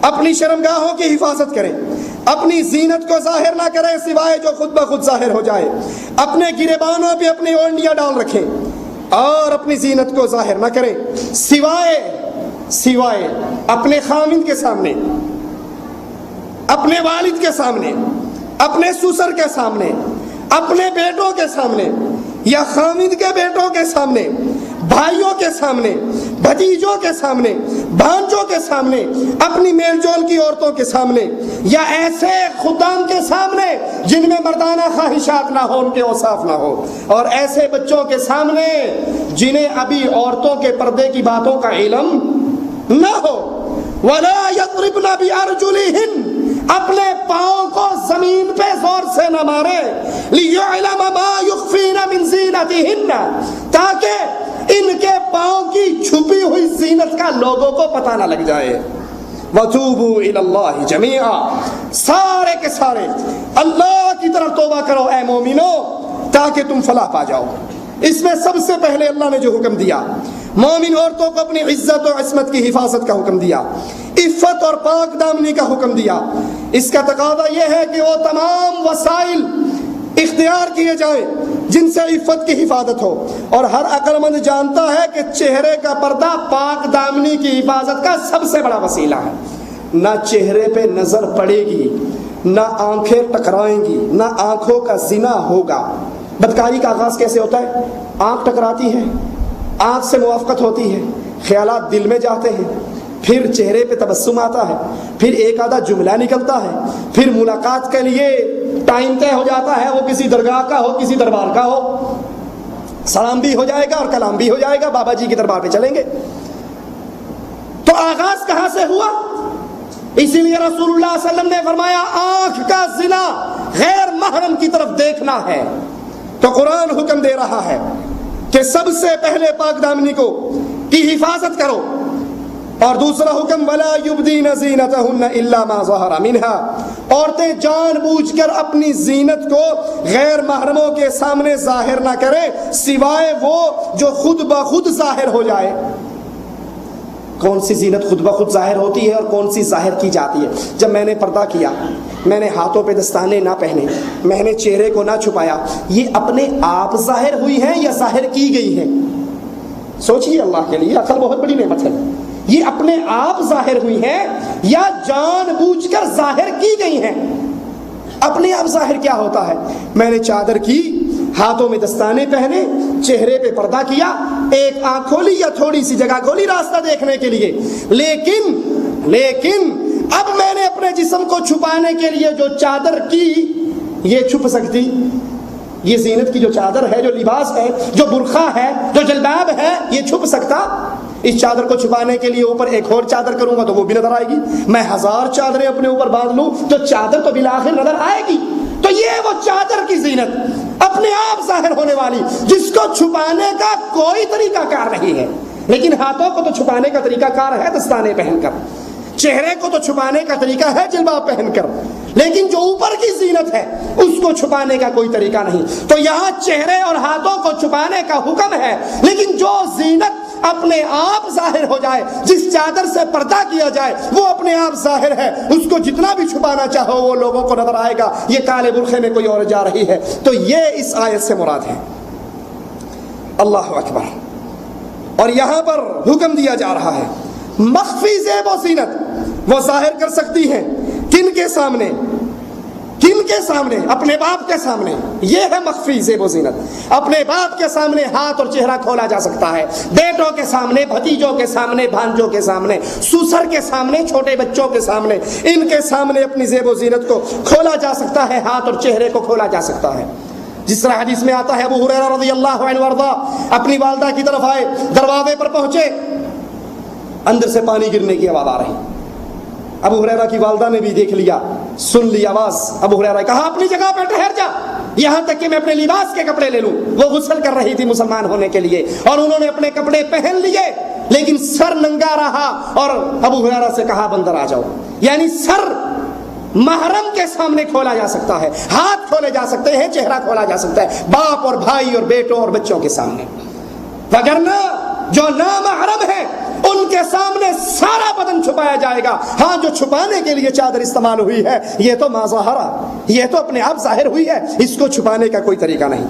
اپنی شرمگاہوں کی حفاظت کریں، اپنی زینت کو ظاہر نہ کریں سوائے جو خود بخود ظاہر ہو جائے، اپنے گریبانوں پہ اپنی اونڈیاں ڈال رکھیں اور اپنی زینت کو ظاہر نہ کریں سوائے اپنے خامند کے سامنے، اپنے والد کے سامنے، اپنے سسر کے سامنے، اپنے بیٹوں کے سامنے یا خامد کے بیٹوں کے سامنے، بھائیوں کے سامنے، بھتیجوں کے سامنے، بھانجوں کے سامنے، اپنی میل جول کی عورتوں کے سامنے، یا ایسے خدام کے سامنے جن میں مردانہ خواہشات نہ ہو، ان کے اوصاف نہ ہو، اور ایسے بچوں کے سامنے جنہیں ابھی عورتوں کے پردے کی باتوں کا علم نہ ہو. وَلَا يَضْرِبْنَ بِأَرْجُلِهِنَّ، اپنے پاؤں کو زمین پہ زور سے نہ مارے، لِيُعْلَمَ مَا يُخْفِينَ مِنْ زِينَتِهِنَّ، تاکہ ان کے پاؤں کی چھپی ہوئی زینت کا لوگوں کو پتہ نہ لگ جائے. وَتُوبُوا إِلَى اللَّهِ جَمِيعًا، سارے کے سارے اللہ کی طرف توبہ کرو اے مومنو تاکہ تم فلاح پا جاؤ. اس میں سب سے پہلے اللہ نے جو حکم دیا، مومن عورتوں کو اپنی عزت و عصمت کی حفاظت کا حکم دیا، عفت اور پاک دامنی کا حکم دیا. اس کا تقاضا یہ ہے کہ وہ تمام وسائل اختیار کیے جائیں جن سے عفت کی حفاظت ہو، اور ہر عقل مند جانتا ہے کہ چہرے کا پردہ پاک دامنی کی حفاظت کا سب سے بڑا وسیلہ ہے. نہ چہرے پہ نظر پڑے گی، نہ آنکھیں ٹکرائیں گی، نہ آنکھوں کا زنا ہوگا. بدکاری کا آغاز کیسے ہوتا ہے؟ آنکھ ٹکراتی ہے، آنکھ سے موافقت ہوتی ہے، خیالات دل میں جاتے ہیں، پھر چہرے پہ تبسم آتا ہے، پھر ایک آدھا جملہ نکلتا ہے، پھر ملاقات کے لیے ٹائم طے ہو جاتا ہے، وہ کسی درگاہ کا ہو کسی دربار کا ہو، سلام بھی ہو جائے گا اور کلام بھی ہو جائے گا، بابا جی کے دربار پہ چلیں گے. تو آغاز کہاں سے ہوا؟ اسی لیے رسول اللہ صلی اللہ علیہ وسلم نے فرمایا آنکھ کا زنا غیر محرم کی طرف دیکھنا ہے. تو قرآن حکم دے رہا ہے کہ سب سے پہلے پاک دامنی کو کی حفاظت کرو. اور دوسرا حکم ولا یبدین زینتہن الا ما ظہر منہا، عورتیں جان بوجھ کر اپنی زینت کو غیر محرموں کے سامنے ظاہر نہ کریں سوائے وہ جو خود بخود ظاہر ہو جائے۔ کون سی زینت خود بخود ظاہر ہوتی ہے اور کون سی ظاہر کی جاتی ہے؟ جب میں نے پردہ کیا، میں نے ہاتھوں پہ دستانے نہ پہنے، میں نے چہرے کو نہ چھپایا، یہ اپنے آپ ظاہر ہوئی ہیں یا ظاہر کی گئی ہیں؟ سوچئے، اللہ کے لیے عقل بہت بڑی نعمت ہے۔ یہ اپنے آپ ظاہر ہوئی ہیں یا جان بوجھ کر ظاہر کی گئی ہیں؟ اپنے آپ ظاہر کیا ہوتا ہے؟ میں نے چادر کی، ہاتھوں میں دستانے پہنے، چہرے پہ پردہ کیا، ایک آنکھ کھولی یا تھوڑی سی جگہ کھولی راستہ دیکھنے کے لیے، لیکن اب میں نے اپنے جسم کو چھپانے کے لیے جو چادر کی، یہ چھپ سکتی؟ یہ زینت کی جو چادر ہے، جو لباس ہے، جو برقع ہے، جو جلباب ہے، یہ چھپ سکتا؟ اس چادر کو چھپانے کے لیے اوپر ایک اور چادر کروں گا تو وہ بھی نظر آئے گی۔ میں 1000 چادریں اپنے اوپر باندھ لوں تو چادر تو بالآخر نظر آئے گی۔ تو یہ وہ چادر کی زینت اپنے آپ ظاہر ہونے والی، جس کو چھپانے کا کوئی طریقہ کار نہیں ہے۔ لیکن ہاتھوں کو تو چھپانے کا طریقہ کار ہے دستانے پہن کر، چہرے کو تو چھپانے کا طریقہ ہے جلباب پہن کر، لیکن جو اوپر کی زینت ہے اس کو چھپانے کا کوئی طریقہ نہیں۔ تو یہاں چہرے اور ہاتھوں کو چھپانے کا حکم ہے، لیکن جو زینت اپنے آپ ظاہر ہو جائے، جس چادر سے پردہ کیا جائے، وہ اپنے آپ ظاہر ہے، اس کو جتنا بھی چھپانا چاہو وہ لوگوں کو نظر آئے گا یہ کالے برقعے میں کوئی اور جا رہی ہے۔ تو یہ اس آیت سے مراد ہے۔ اللہ اکبر۔ اور یہاں پر حکم دیا جا رہا ہے مخفی زیب و زینت وہ ظاہر کر سکتی ہیں کن کے سامنے؟ کن کے سامنے؟ اپنے باپ کے سامنے۔ یہ ہے مخفی زیب و زینت۔ اپنے باپ کے سامنے ہاتھ اور چہرہ کھولا جا سکتا ہے، بیٹوں کے سامنے، بھتیجوں کے سامنے، بھانجوں کے سامنے، سسر کے سامنے، چھوٹے بچوں کے سامنے، ان کے سامنے اپنی زیب و زینت کو کھولا جا سکتا ہے، ہاتھ اور چہرے کو کھولا جا سکتا ہے۔ جس طرح حدیث میں آتا ہے ابو ہریرہ رضی اللہ عنہ وارضا اپنی والدہ کی طرف آئے، دروازے پر پہنچے، اندر سے پانی گرنے کی آواز آ رہی۔ ابو ہریرہ کی والدہ نے بھی دیکھ لیا، سن لی آواز، ابو ہریرہ کہا اپنی جگہ پہ ٹھہر جا، یہاں تک کہ میں اپنے لباس کے کپڑے لے لوں۔ وہ غسل کر رہی تھی مسلمان ہونے کے لیے، اور انہوں نے اپنے کپڑے پہن لیے، لیکن سر ننگا رہا، اور ابو ہریرہ سے کہا بندر آ جاؤ۔ یعنی سر محرم کے سامنے کھولا جا سکتا ہے، ہاتھ کھولے جا سکتے ہیں، چہرہ کھولا جا سکتا ہے باپ اور بھائی اور بیٹوں اور بچوں کے سامنے، وگرنہ جو نامحرم ہے ان کے سامنے سارا بدن چھپایا جائے گا۔ ہاں، جو چھپانے کے لیے چادر استعمال ہوئی ہے یہ تو ما ظہرا، یہ تو اپنے آپ ظاہر ہوئی ہے، اس کو چھپانے کا کوئی طریقہ نہیں۔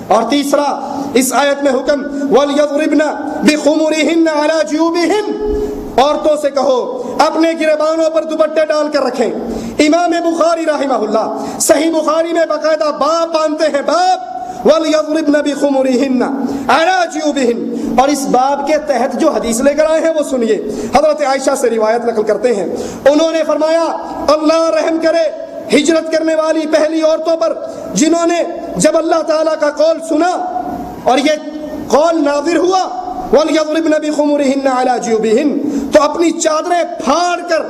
اور تیسرا اس آیت میں حکم وَلْيَضْرِبْنَ بِخُمُرِهِنَّ عَلَى جُيُوبِهِنَّ، عورتوں سے کہو اپنے گریبانوں پر دوپٹے ڈال کر رکھیں۔ امام بخاری رحمہ اللہ صحیح بخاری میں باقاعدہ باب باندھتے ہیں، باب وَلْيَضْرِبْنَ بِخُمُرِهِنَّ عَلَى جُيُوبِهِنَّ، اور اس باب کے تحت جو حدیث لے کر آئے ہیں وہ سنیے۔ حضرت عائشہ سے روایت نقل کرتے ہیں، انہوں نے فرمایا اللہ رحم کرے ہجرت کرنے والی پہلی عورتوں پر جنہوں نے جب اللہ تعالیٰ کا قول سنا اور یہ قول نازل ہوا وَلْيَضْرِبْنَ بِخُمُرِهِنَّ عَلَى جُيُوبِهِنَّ، تو اپنی چادریں پھاڑ کر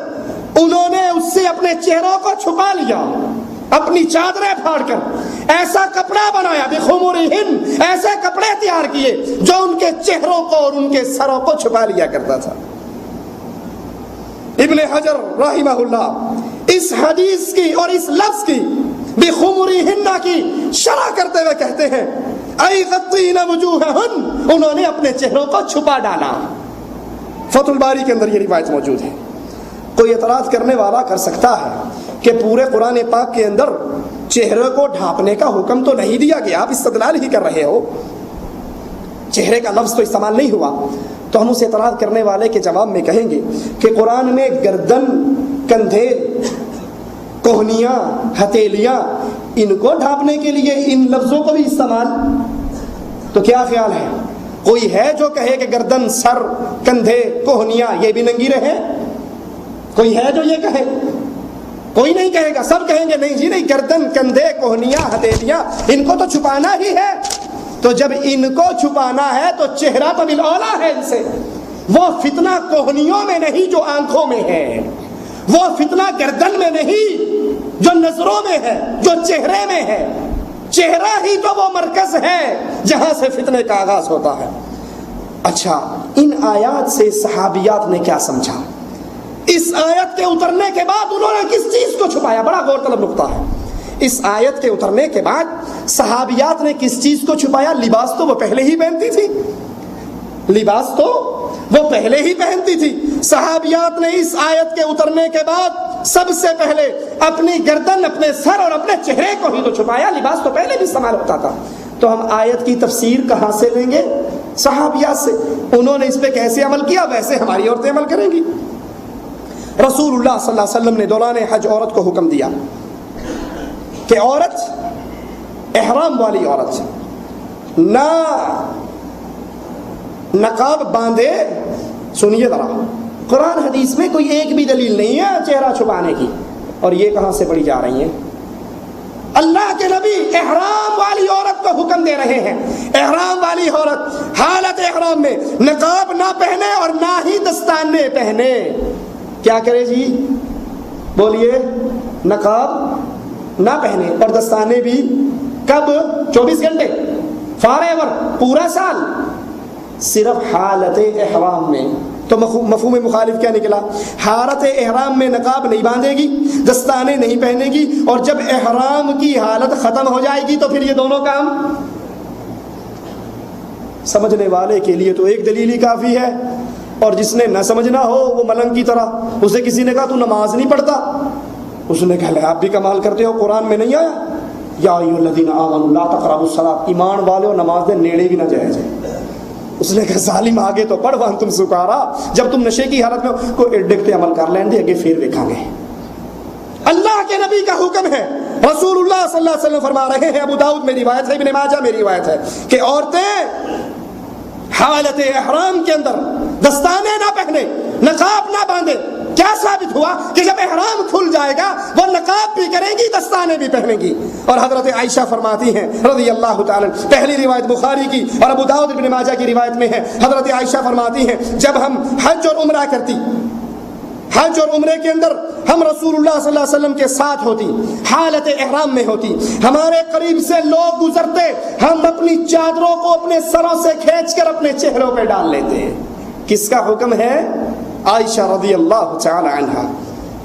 انہوں نے اس سے اپنے چہروں کو چھپا لیا، اپنی چادریں پھاڑ کر ایسا کپڑا بنایا، بِخُمُرِهِنَّ ایسے کپڑے تیار کیے جو ان کے چہروں کو اور ان کے سروں کو چھپا لیا کرتا تھا۔ ابن حجر رحمہ اللہ اس حدیث کی اور اس لفظ کی بِخُمُرِهِنَّ کی شرح کرتے ہوئے کہتے ہیں اَيْ غَطِّينَ وُجُوهَهُنَّ، انہوں نے اپنے چہروں کو چھپا ڈالا۔ فتح الباری کے اندر یہ روایت موجود ہے۔ کوئی اعتراض کرنے والا کر سکتا ہے کہ پورے قرآن پاک کے اندر چہرے کو ڈھانپنے کا حکم تو نہیں دیا گیا، آپ استدلال ہی کر رہے ہو، چہرے کا لفظ تو استعمال نہیں ہوا۔ تو ہم اس اعتراض کرنے والے کے جواب میں کہیں گے کہ قرآن میں گردن، کندھے، کوہنیاں، ہتھیلیاں، ان کو ڈھانپنے کے لیے ان لفظوں کو بھی استعمال، تو کیا خیال ہے؟ کوئی ہے جو کہے کہ گردن، سر، کندھے، کوہنیاں یہ بھی ننگی رہے؟ کوئی ہے جو یہ کہے؟ کوئی نہیں کہے گا، سب کہیں گے نہیں جی نہیں، گردن، کندھے، کوہنیاں، ہتھیلیاں ان کو تو چھپانا ہی ہے۔ تو جب ان کو چھپانا ہے تو چہرہ تو بالاولیٰ ہے ان سے۔ وہ فتنہ کوہنیوں میں نہیں جو آنکھوں میں ہے، وہ فتنہ گردن میں نہیں جو نظروں میں ہے، جو چہرے میں ہے۔ چہرہ ہی تو وہ مرکز ہے جہاں سے فتنے کا آغاز ہوتا ہے۔ اچھا ان آیات سے صحابیات نے کیا سمجھا؟ اس آیت کے اترنے کے بعد انہوں نے کس چیز کو چھپایا؟ بڑا غور طلب نقطہ ہے. اس آیت کے اترنے کے بعد صحابیات نے کس چیز کو چھپایا؟ لباس تو وہ پہلے ہی پہنتی تھی، لباس تو وہ پہلے ہی پہنتی تھی. صحابیات نے اس آیت کے اترنے کے بعد سب سے پہلے اپنی گردن، اپنے سر اور اپنے چہرے کو ہی تو چھپایا، لباس تو پہلے بھی استعمال ہوتا تھا. تو ہم آیت کی تفسیر کہاں سے لیں گے؟ صحابیات سے. انہوں نے اس پہ کیسے عمل کیا ویسے ہماری عورتیں عمل کریں گی. رسول اللہ صلی اللہ علیہ وسلم نے دوران حج عورت کو حکم دیا کہ عورت، احرام والی عورت نہ نقاب باندھے. سنیے ذرا، قرآن حدیث میں کوئی ایک بھی دلیل نہیں ہے چہرہ چھپانے کی، اور یہ کہاں سے پڑھی جا رہی ہیں؟ اللہ کے نبی احرام والی عورت کو حکم دے رہے ہیں. احرام والی عورت حالت احرام میں نقاب نہ پہنے اور نہ ہی دستانے پہنے. کیا کرے جی؟ بولیے. نقاب نہ پہنے اور دستانے بھی. کب؟ 24 گھنٹے، فار ایور، پورا سال. صرف حالت احرام میں. تو مفہوم مخالف کیا نکلا؟ حالت احرام میں نقاب نہیں باندھے گی، دستانے نہیں پہنے گی، اور جب احرام کی حالت ختم ہو جائے گی تو پھر یہ دونوں کام. سمجھنے والے کے لیے تو ایک دلیل ہی کافی ہے، اور جس نے نہ سمجھنا ہو وہ ملنگ کی طرح. اسے کسی نے کہا تو نماز نہیں پڑھتا، اس نے کہا آپ بھی کمال کرتے ہو، قرآن میں نہیں آیا یا ایھا الذین آمنوا لا تقربوا الصلاۃ، ایمان والو نماز دے نیڑے بھی نہ جائے جائے. اس نے کہا ظالم آگے تو پڑھ وان تم سکارا، جب تم نشے کی حالت میں کوئی ڈگتے عمل کر لیں گے آگے پھر دیکھیں گے. اللہ کے نبی کا حکم ہے. رسول اللہ صلی اللہ علیہ وسلم فرما رہے ہیں، ابو داؤد میں روایت ہے، ابن ماجہ میں روایت ہے کہ عورتیں حالت احرام کے اندر دستانے نہ پہنے، نقاب نہ باندھے. کیا ثابت ہوا کہ جب احرام کھل جائے گا وہ نقاب بھی کریں گی، دستانے بھی پہنیں گی. اور حضرت عائشہ فرماتی ہیں رضی اللہ تعالی، پہلی روایت بخاری کی اور ابو داؤد ابن ماجہ کی روایت میں ہے. حضرت عائشہ فرماتی ہیں جب ہم حج اور عمرہ کرتی، حج اور عمرے کے اندر ہم رسول اللہ صلی اللہ علیہ وسلم کے ساتھ ہوتی، حالت احرام میں ہوتی، ہمارے قریب سے لوگ گزرتے، ہم اپنی چادروں کو اپنے سروں سے کھینچ کر اپنے چہروں پہ ڈال لیتے. کس کا حکم ہے؟ عائشہ رضی اللہ تعالی عنہا.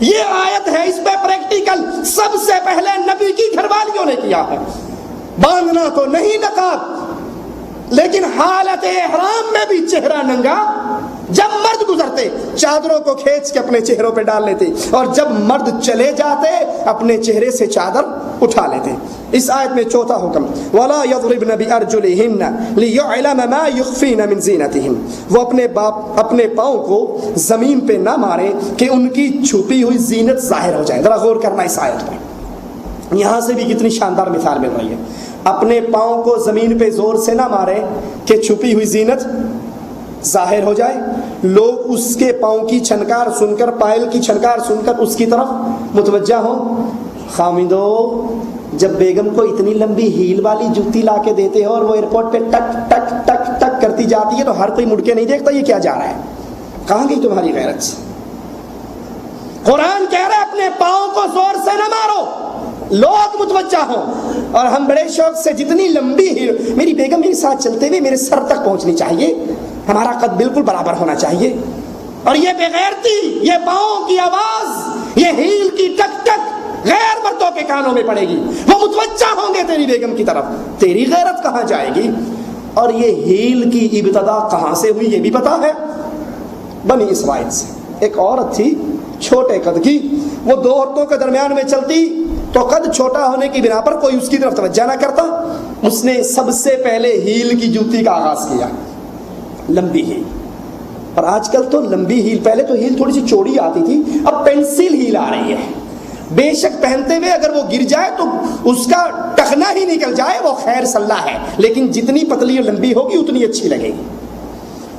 یہ آیت ہے، اس پہ پریکٹیکل سب سے پہلے نبی کی گھر والیوں نے کیا ہے. باندھنا تو نہیں نقاب، لیکن حالت احرام میں بھی چہرہ ننگا. جب مرد گزرتے چادروں کو کھینچ کے اپنے چہروں پہ ڈال لیتے، اور جب مرد چلے جاتے اپنے چہرے سے چادر اٹھا لیتے. اس آیت میں چوتھا حکم، وَلَا يَضْرِبْنَ بِأَرْجُلِهِنَّ لِيُعْلَمَ مَا يُخْفِينَ مِنْ زِينَتِهِنَّ. وہ اپنے پاؤں کو زمین پہ نہ مارے کہ ان کی چھپی ہوئی زینت ظاہر ہو جائے. ذرا غور کرنا اس آیت پر، یہاں سے بھی کتنی شاندار مثال مل رہی ہے. اپنے پاؤں کو زمین پہ زور سے نہ مارے کہ چھپی ہوئی زینت ظاہر ہو جائے. لوگ اس کے پاؤں کی چھنکار سن کر، پائل کی چھنکار سن کر اس کی طرف متوجہ ہوں. خامدو، جب بیگم کو اتنی لمبی ہیل والی جوتی لا کے دیتے ہو اور وہ ایئرپورٹ پہ ٹک ٹک ٹک ٹک کرتی جاتی ہے تو ہر کوئی مڑ کے نہیں دیکھتا یہ کیا جا رہا ہے. کہاں گئی تمہاری غیرت؟ قرآن کہہ رہا ہے اپنے پاؤں کو زور سے نہ مارو، لوگ متوجہ ہوں. اور ہم بڑے شوق سے جتنی لمبی ہیل، میری بیگم میرے ساتھ چلتے ہوئے میرے سر تک پہنچنی چاہیے، ہمارا قد بالکل برابر ہونا چاہیے. اور یہ بغیرتی، یہ پاؤں کی آواز، یہ ہیل کی ٹک ٹک غیر مردوں کے کانوں میں پڑے گی، وہ متوجہ ہوں گے تیری بیگم کی طرف. تیری غیرت کہاں جائے گی؟ اور یہ ہیل کی ابتدا کہاں سے ہوئی یہ بھی پتا ہے، بنی اسرائیل سے. ایک عورت تھی چھوٹے قد کی، وہ دو عورتوں کے درمیان میں چلتی تو قد چھوٹا ہونے کی بنا پر کوئی اس کی طرف توجہ نہ کرتا. اس نے سب سے پہلے ہیل کی جوتی کا آغاز کیا، لمبی ہیل. اور آج کل تو لمبی ہیل، پہلے تو ہیل تھوڑی سی چوڑی آتی تھی، اب پینسل ہیل آ رہی ہے. بے شک پہنتے ہوئے اگر وہ گر جائے تو اس کا ٹخنا ہی نکل جائے وہ خیر صلاح ہے، لیکن جتنی پتلی اور لمبی ہوگی اتنی اچھی لگے گی.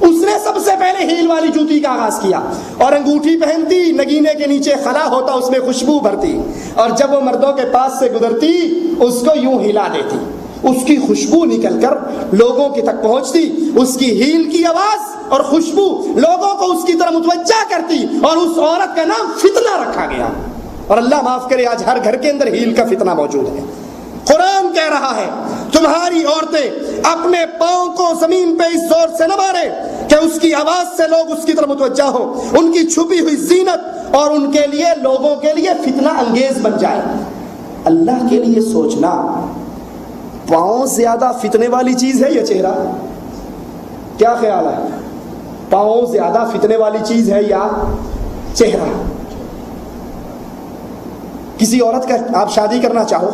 اس نے سب سے پہلے ہیل والی جوتی کا آغاز کیا، اور انگوٹھی پہنتی، نگینے کے نیچے خلا ہوتا اس میں خوشبو بھرتی، اور جب وہ مردوں کے پاس سے گزرتی اس کو یوں ہلا دیتی، اس کی خوشبو نکل کر لوگوں کی تک پہنچتی. اس کی ہیل کی آواز اور خوشبو لوگوں کو اس کی طرف متوجہ کرتی، اور اس عورت کا نام فتنہ رکھا گیا. اور اللہ معاف کرے آج ہر گھر کے اندر ہیل کا فتنہ موجود ہے. قرآن کہہ کہہ رہا ہے تمہاری عورتیں اپنے پاؤں کو زمین پہ اس زور سے نہ مارے کہ اس کی آواز سے لوگ اس کی طرف متوجہ ہوں، ان کی چھپی ہوئی زینت اور ان کے لیے لوگوں کے لیے فتنہ انگیز بن جائے۔ اللہ کے لیے سوچنا، پاؤں زیادہ فتنے والی چیز ہے یا چہرہ؟ کیا خیال ہے؟ پاؤں زیادہ فتنے والی چیز ہے یا چہرہ؟ کسی عورت کا آپ شادی کرنا چاہو،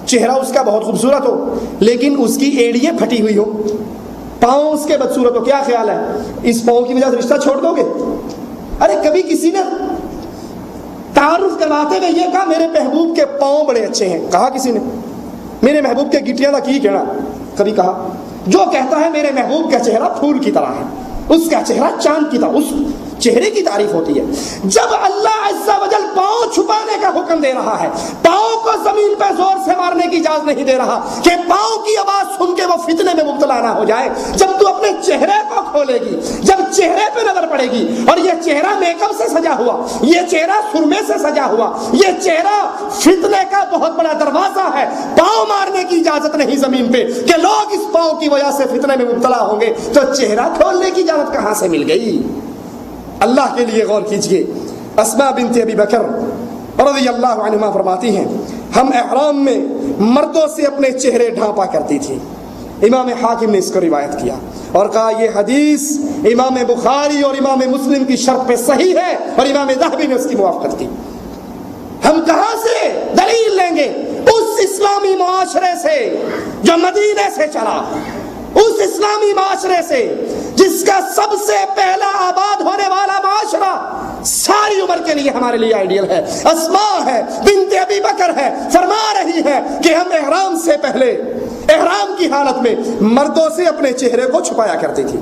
چہرہ اس کا بہت خوبصورت ہو لیکن اس کی ایڑیاں پھٹی ہوئی ہو، پاؤں اس کے بدصورت ہو، کیا خیال ہے اس پاؤں کی وجہ سے رشتہ چھوڑ دو گے؟ ارے کبھی کسی نے تعارف کرواتے ہوئے یہ کہا میرے محبوب کے پاؤں بڑے اچھے ہیں، کہا کسی نے؟ میرے محبوب کے گٹیاں دا کی کہنا کبھی کہا؟ جو کہتا ہے میرے محبوب کا چہرہ پھول کی طرح ہے، اس کا چہرہ چاند کی طرح، اس چہرے کی تعریف ہوتی ہے۔ جب اللہ عز و جل پاؤں چھپانے کا حکم دے رہا ہے، پاؤں کو زمین پہ زور سے مارنے کی اجازت نہیں دے رہا کہ پاؤں کی آواز سن کے وہ فتنے میں مبتلا نہ ہو جائے، جب تو اپنے چہرے کو کھولے گی، جب چہرے پہ نظر پڑے گی اور یہ چہرہ میک اپ سے سجا ہوا، یہ چہرہ سرمے سے سجا ہوا، یہ چہرہ فتنے کا بہت بڑا دروازہ ہے، پاؤں مارنے کی اجازت نہیں زمین پہ کہ لوگ اس پاؤں کی وجہ سے فتنے میں مبتلا ہوں گے، تو چہرہ کھولنے کی اجازت کہاں سے مل گئی؟ اللہ کے لیے غور کیجئے۔ اسماء بنت ابی بکر رضی اللہ عنہما فرماتی ہیں ہم احرام میں مردوں سے اپنے چہرے ڈھانپا کرتی تھی۔ امام حاکم نے اس کو روایت کیا اور کہا یہ حدیث امام بخاری اور امام مسلم کی شرط پہ صحیح ہے، اور امام ذہبی نے اس کی موافقت کی۔ ہم کہاں سے دلیل لیں گے؟ اس اسلامی معاشرے سے جو مدینے سے چلا، اس اسلامی معاشرے سے جس کا سب سے پہلا آباد ہونے والا معاشرہ ساری عمر کے لیے ہمارے لیے آئیڈیل ہے۔ اسماء ہے بنت ابی بکر ہے، فرما رہی ہے کہ ہم احرام سے پہلے احرام کی حالت میں مردوں سے اپنے چہرے کو چھپایا کرتی تھی۔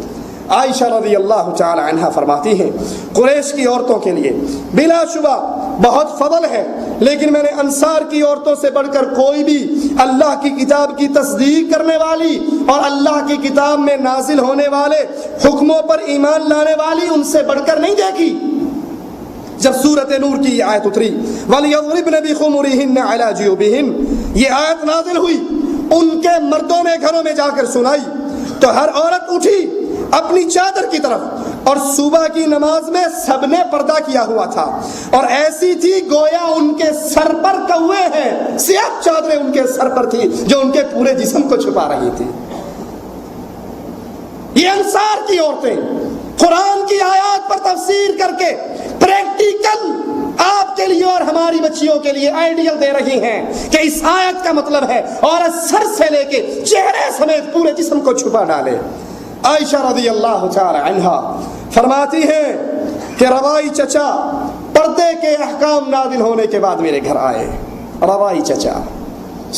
عائشہ رضی اللہ تعالی عنہا فرماتی ہیں قریش کی عورتوں کے لیے بلا شبہ بہت فضل ہے، لیکن میں نے انصار کی عورتوں سے بڑھ کر کوئی بھی اللہ کی کتاب کی تصدیق کرنے والی اور اللہ کی کتاب میں نازل ہونے والے حکموں پر ایمان لانے والی ان سے بڑھ کر نہیں دیکھی۔ جب سورۃ نور کی یہ آیت اتری وَلْيَضْرِبْنَ بِخُمُرِهِنَّ عَلَى جِيُوبِهِنَّ، یہ آیت نازل ہوئی، ان کے مردوں نے گھروں میں جا کر سنائی تو ہر عورت اٹھی اپنی چادر کی طرف، اور صبح کی نماز میں سب نے پردہ کیا ہوا تھا اور ایسی تھی گویا ان کے سر پر کوے ہیں، سیاہ چادریں ان کے سر پر تھی جو ان کے پورے جسم کو چھپا رہی تھی۔ یہ انصار کی عورتیں قرآن کی آیات پر تفسیر کر کے پریکٹیکل آپ کے لیے اور ہماری بچیوں کے لیے آئیڈیل دے رہی ہیں کہ اس آیت کا مطلب ہے عورت سر سے لے کے چہرے سمیت پورے جسم کو چھپا ڈالے۔ عائشہ رضی اللہ تعالی عنہا فرماتی ہیں کہ روائی چچا پردے کے احکام نازل ہونے کے بعد میرے گھر آئے۔ روائی چچا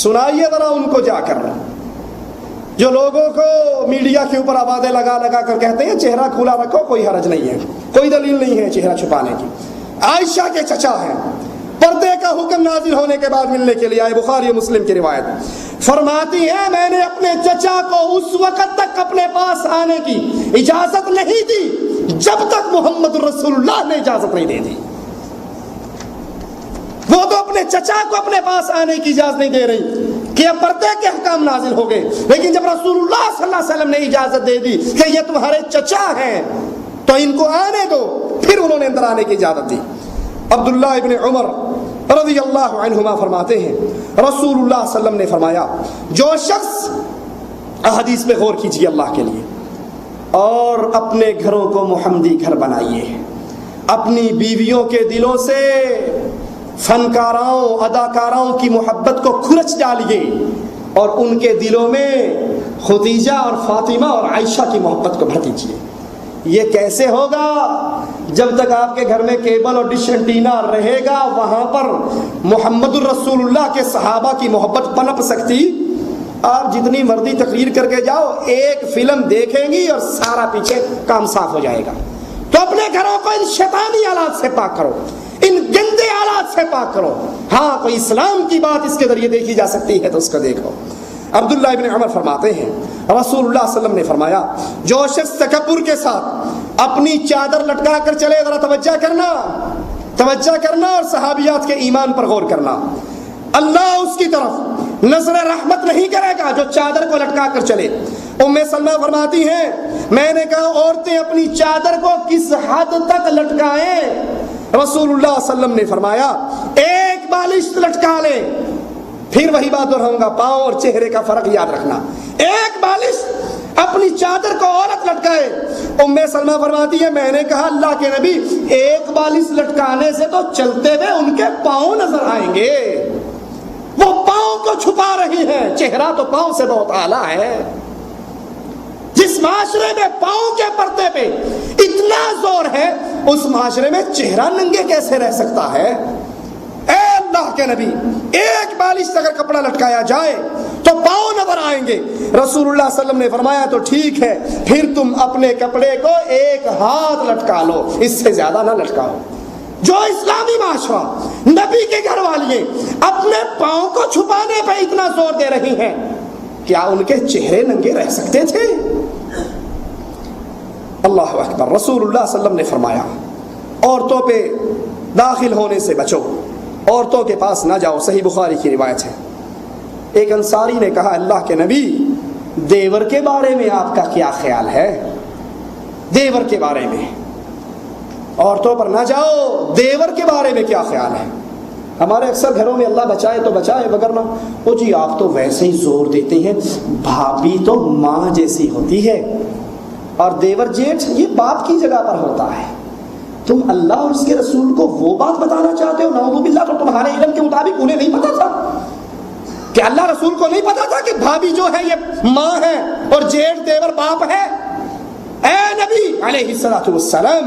سنائیے ذرا ان کو جا کر، جو لوگوں کو میڈیا کے اوپر آوازیں لگا لگا کر کہتے ہیں چہرہ کھلا رکھو، کوئی حرج نہیں ہے، کوئی دلیل نہیں ہے چہرہ چھپانے کی۔ عائشہ کے چچا ہیں، پردے کا حکم نازل ہونے کے بعد ملنے کے لیے آئے، بخاری و مسلم کی روایت فرماتی ہے میں نے اپنے چچا کو اس وقت تک اپنے پاس آنے کی اجازت نہیں دی جب تک محمد رسول اللہ نے اجازت نہیں دے دی۔ وہ تو اپنے چچا کو اپنے پاس آنے کی اجازت نہیں دے رہی کہ اب پردے کے حکام نازل ہو گئے، لیکن جب رسول اللہ صلی اللہ علیہ وسلم نے اجازت دے دی کہ یہ تمہارے چچا ہیں تو ان کو آنے دو، پھر انہوں نے اندر آنے کی اجازت دی۔ عبداللہ ابن عمر رضی اللہ عنہما فرماتے ہیں رسول اللہ صلی اللہ علیہ وسلم نے فرمایا جو شخص، احادیث میں غور کیجیے اللہ کے لیے، اور اپنے گھروں کو محمدی گھر بنائیے، اپنی بیویوں کے دلوں سے فنکاراؤں اداکاراؤں کی محبت کو کھرچ ڈالیے اور ان کے دلوں میں خدیجہ اور فاطمہ اور عائشہ کی محبت کو بھر دیجیے۔ یہ کیسے ہوگا؟ جب تک آپ کے گھر میں کیبل اور ڈش اینٹینا رہے گا وہاں پر محمد الرسول اللہ کے صحابہ کی محبت پنپ سکتی؟ آپ جتنی مرضی تقریر کر کے جاؤ، ایک فلم دیکھیں گی اور سارا پیچھے کام صاف ہو جائے گا۔ تو اپنے گھروں کو ان شیطانی آلات سے پاک کرو، ان گندے آلات سے پاک کرو۔ ہاں کوئی اسلام کی بات اس کے ذریعے دیکھی جا سکتی ہے تو اس کو دیکھو۔ عبداللہ ابن عمر فرماتے ہیں رسول اللہ صلی اللہ علیہ وسلم نے فرمایا جو شخص تکبر کے ساتھ اپنی چادر لٹکا کر چلے، ذرا توجہ کرنا اور صحابیات کے ایمان پر غور کرنا، اللہ اس کی طرف نظر رحمت نہیں کرے گا جو چادر کو لٹکا کر چلے۔ ام سلمہ فرماتی ہیں میں نے کہا عورتیں اپنی چادر کو کس حد تک لٹکائیں؟ رسول اللہ صلی اللہ علیہ وسلم نے فرمایا ایک بالش لٹکا لے۔ پھر وہی بات دہراؤں گا، پاؤں اور چہرے کا فرق یاد رکھنا۔ ایک بالش اپنی چادر کو عورت لٹکائے۔ ام سلمہ فرماتی ہے میں نے کہا اللہ کے نبی ایک بالش لٹکانے سے تو چلتے ہوئے ان کے پاؤں نظر آئیں گے، وہ پاؤں کو چھپا رہی ہیں، چہرہ تو پاؤں سے بہت اعلیٰ ہے۔ جس معاشرے میں پاؤں کے پردے پہ اتنا زور ہے اس معاشرے میں چہرہ ننگے کیسے رہ سکتا ہے؟ اے اللہ کے نبی ایک بالش سے اگر کپڑا لٹکایا جائے تو پاؤں نظر آئیں گے۔ رسول اللہ صلی اللہ علیہ وسلم نے فرمایا تو ٹھیک ہے پھر تم اپنے کپڑے کو ایک ہاتھ لٹکا لو، اس سے زیادہ نہ لٹکاؤ۔ جو اسلامی معاشرہ نبی کے گھر والی اپنے پاؤں کو چھپانے پہ اتنا زور دے رہی ہیں، کیا ان کے چہرے ننگے رہ سکتے تھے؟ اللہ اکبر۔ رسول اللہ صلی اللہ علیہ وسلم نے فرمایا عورتوں پہ داخل ہونے سے بچو، عورتوں کے پاس نہ جاؤ۔ صحیح بخاری کی روایت ہے۔ ایک انصاری نے کہا اللہ کے نبی دیور کے بارے میں آپ کا کیا خیال ہے؟ دیور کے بارے میں عورتوں پر نہ جاؤ، دیور کے بارے میں کیا خیال ہے؟ ہمارے اکثر گھروں میں اللہ بچائے تو بچائے، وگرنہ او جی آپ تو ویسے ہی زور دیتے ہیں، بھابھی تو ماں جیسی ہوتی ہے اور دیور جیٹھ یہ باپ کی جگہ پر ہوتا ہے۔ تم اللہ اور اس کے رسول کو وہ بات بتانا چاہتے ہو نعوذ باللہ، تو تمہارے علم کے مطابق انہیں نہیں پتا تھا کہ اللہ رسول کو نہیں پتا تھا کہ بھابھی جو ہے یہ ماں ہے اور جیٹھ دیور باپ ہے؟ اے نبی علیہ الصلوۃ والسلام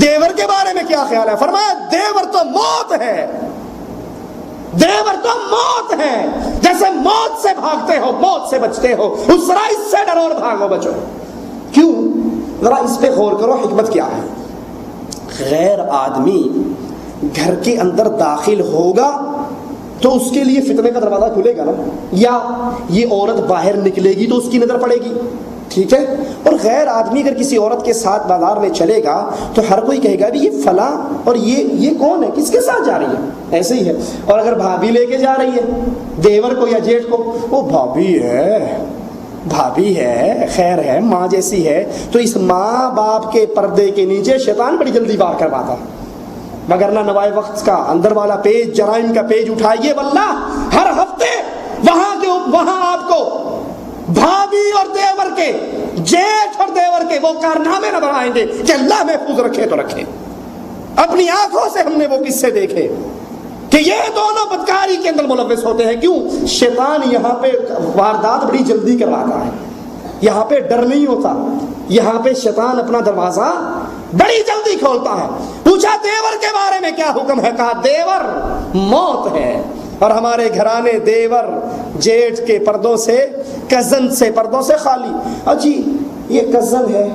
دیور کے بارے میں کیا خیال ہے؟ فرمایا دیور تو موت ہے، دیور تو موت ہے، جیسے موت سے بھاگتے ہو موت سے بچتے ہو اس طرح اس سے ڈرو اور بھاگو بچو۔ کیوں؟ ذرا اس پہ غور کرو، حکمت کیا ہے؟ غیر آدمی گھر کے اندر داخل ہوگا تو اس کے لیے فتنے کا دروازہ کھلے گا نا، یا یہ عورت باہر نکلے گی تو اس کی نظر پڑے گی، ٹھیک ہے؟ اور غیر آدمی اگر کسی عورت کے ساتھ بازار میں چلے گا تو ہر کوئی کہے گا بھی یہ فلاں اور یہ کون ہے، کس کے ساتھ جا رہی ہے؟ ایسے ہی ہے۔ اور اگر بھابھی لے کے جا رہی ہے دیور کو یا جیٹھ کو، وہ بھابھی ہے، بھابھی ہے، خیر ہے، ماں جیسی ہے، تو اس ماں باپ کے پردے کے نیچے شیطان بڑی جلدی وار کرواتا۔ مگرنہ نوائے وقت کا اندر والا پیج، جرائم کا پیج اٹھائیے، واللہ ہر ہفتے وہاں آپ کو بھابھی اور دیور کے، جیٹھ اور دیور کے وہ کارنامے نظر آئیں گے کہ اللہ محفوظ رکھے تو رکھے۔ اپنی آنکھوں سے ہم نے وہ قصے دیکھے کہ یہ دونوں بدکاری کے اندر ملوث ہوتے ہیں۔ کیوں؟ شیطان یہاں پہ واردات بڑی جلدی کرواتا ہے، یہاں پہ ڈر نہیں ہوتا، یہاں پہ شیطان اپنا دروازہ بڑی جلدی کھولتا ہے۔ پوچھا دیور کے بارے میں کیا حکم ہے؟ کہا دیور موت ہے، اور ہمارے گھرانے دیور جیٹھ کے پردوں سے، کزن سے پردوں سے خالی۔ اجی یہ کزن ہے،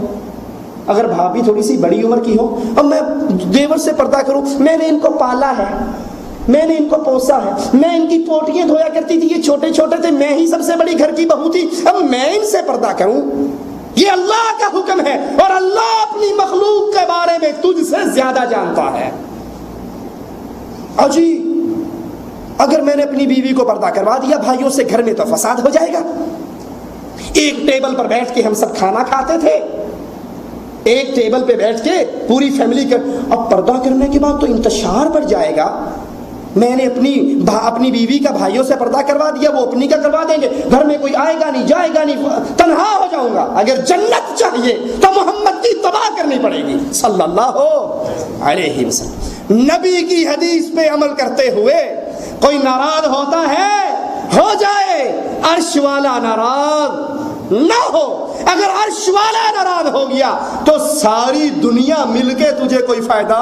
اگر بھابھی تھوڑی سی بڑی عمر کی ہو اور میں دیور سے پردہ کروں، میں نے ان کو پالا ہے، میں نے ان کو پوسا ہے، میں ان کی پوٹیاں دھویا کرتی تھی، یہ چھوٹے چھوٹے تھے، میں ہی سب سے بڑی گھر کی بہو تھی، اب میں ان سے پردہ کروں؟ یہ اللہ کا حکم ہے، اور اللہ اپنی مخلوق کے بارے میں تجھ سے زیادہ جانتا ہے۔ اجی اگر میں نے اپنی بیوی کو پردہ کروا دیا بھائیوں سے، گھر میں تو فساد ہو جائے گا۔ ایک ٹیبل پر بیٹھ کے ہم سب کھانا کھاتے تھے، ایک ٹیبل پہ بیٹھ کے پوری فیملی کا، اب پردہ کرنے کے بعد تو انتشار بڑھ جائے گا۔ میں نے اپنی بیوی کا بھائیوں سے پردہ کروا دیا، وہ اپنی کا کروا دیں گے، گھر میں کوئی آئے گا نہیں جائے گا نہیں، تنہا ہو جاؤں گا۔ اگر جنت چاہیے تو محمد کی تباہ کرنی پڑے گی صلی اللہ علیہ وسلم۔ نبی کی حدیث پہ عمل کرتے ہوئے کوئی ناراض ہوتا ہے، ہو جائے، عرش والا ناراض نہ ہو۔ اگر عرش والا ناراض ہو گیا تو ساری دنیا مل کے تجھے کوئی فائدہ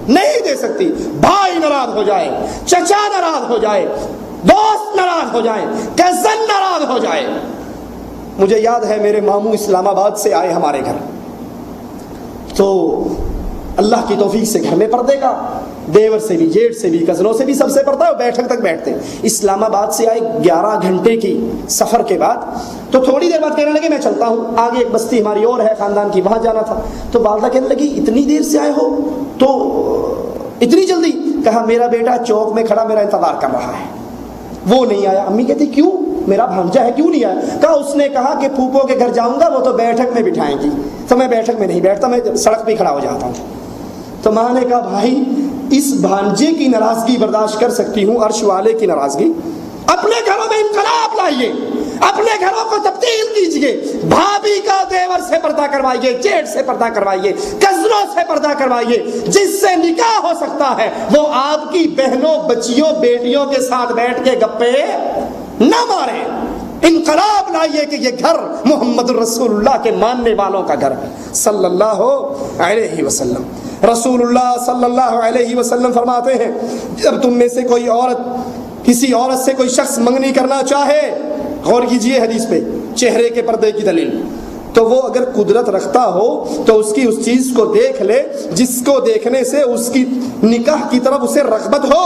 نہیں دے سکتی۔ بھائی ناراض ہو جائے، چچا ناراض ہو جائے، دوست ناراض ہو جائے، کزن ناراض ہو جائے۔ مجھے یاد ہے میرے ماموں اسلام آباد سے آئے ہمارے گھر، تو اللہ کی توفیق سے گھر میں پردے کا، دیور سے بھی، جیٹھ سے بھی، کزنوں سے بھی، سب سے پردہ، بیٹھک تک بیٹھتے۔ اسلام آباد سے آئے 11 گھنٹے کی سفر کے بعد، تو تھوڑی دیر بعد کہنے لگے میں چلتا ہوں، آگے ایک بستی ہماری اور ہے خاندان کی، وہاں جانا تھا۔ تو والدہ کہنے لگی اتنی دیر سے آئے ہو تو اتنی جلدی؟ کہا میرا بیٹا چوک میں کھڑا میرا انتظار کر رہا ہے، وہ نہیں آیا. امی کہتی کیوں؟ میرا بھانجا ہے, کیوں نہیں آیا؟ کہا اس نے کہا کہ پھوپھو کے گھر جاؤں گا, وہ تو بیٹھک میں بٹھائیں گی, تو میں بیٹھک میں نہیں بیٹھتا, میں سڑک پہ کھڑا ہو جاتا ہوں. تو ماں نے کہا بھائی اس بھانجے کی ناراضگی برداشت کر سکتی ہوں, عرش والے کی ناراضگی. اپنے گھروں میں انقلاب لائیے, اپنے گھروں کو تبدیل کیجئے, بھابھی کا دیور سے پردہ کروائیے, جیٹھ سے پردہ کروائیے, کزنوں سے پردہ کروائیے. جس سے نکاح ہو سکتا ہے وہ آپ کی بہنوں, بچیوں, بیٹیوں کے ساتھ بیٹھ کے گپے نہ مارے. انقلاب لائیے کہ یہ گھر محمد رسول اللہ کے ماننے والوں کا گھر ہے صلی اللہ علیہ وسلم. رسول اللہ صلی اللہ علیہ وسلم فرماتے ہیں جب تم میں سے کوئی عورت کسی عورت سے کوئی شخص منگنی کرنا چاہے, غور کیجئے حدیث پہ, چہرے کے پردے کی دلیل, تو وہ اگر قدرت رکھتا ہو تو اس کی اس چیز کو دیکھ لے جس کو دیکھنے سے اس کی نکاح کی طرف اسے رغبت ہو.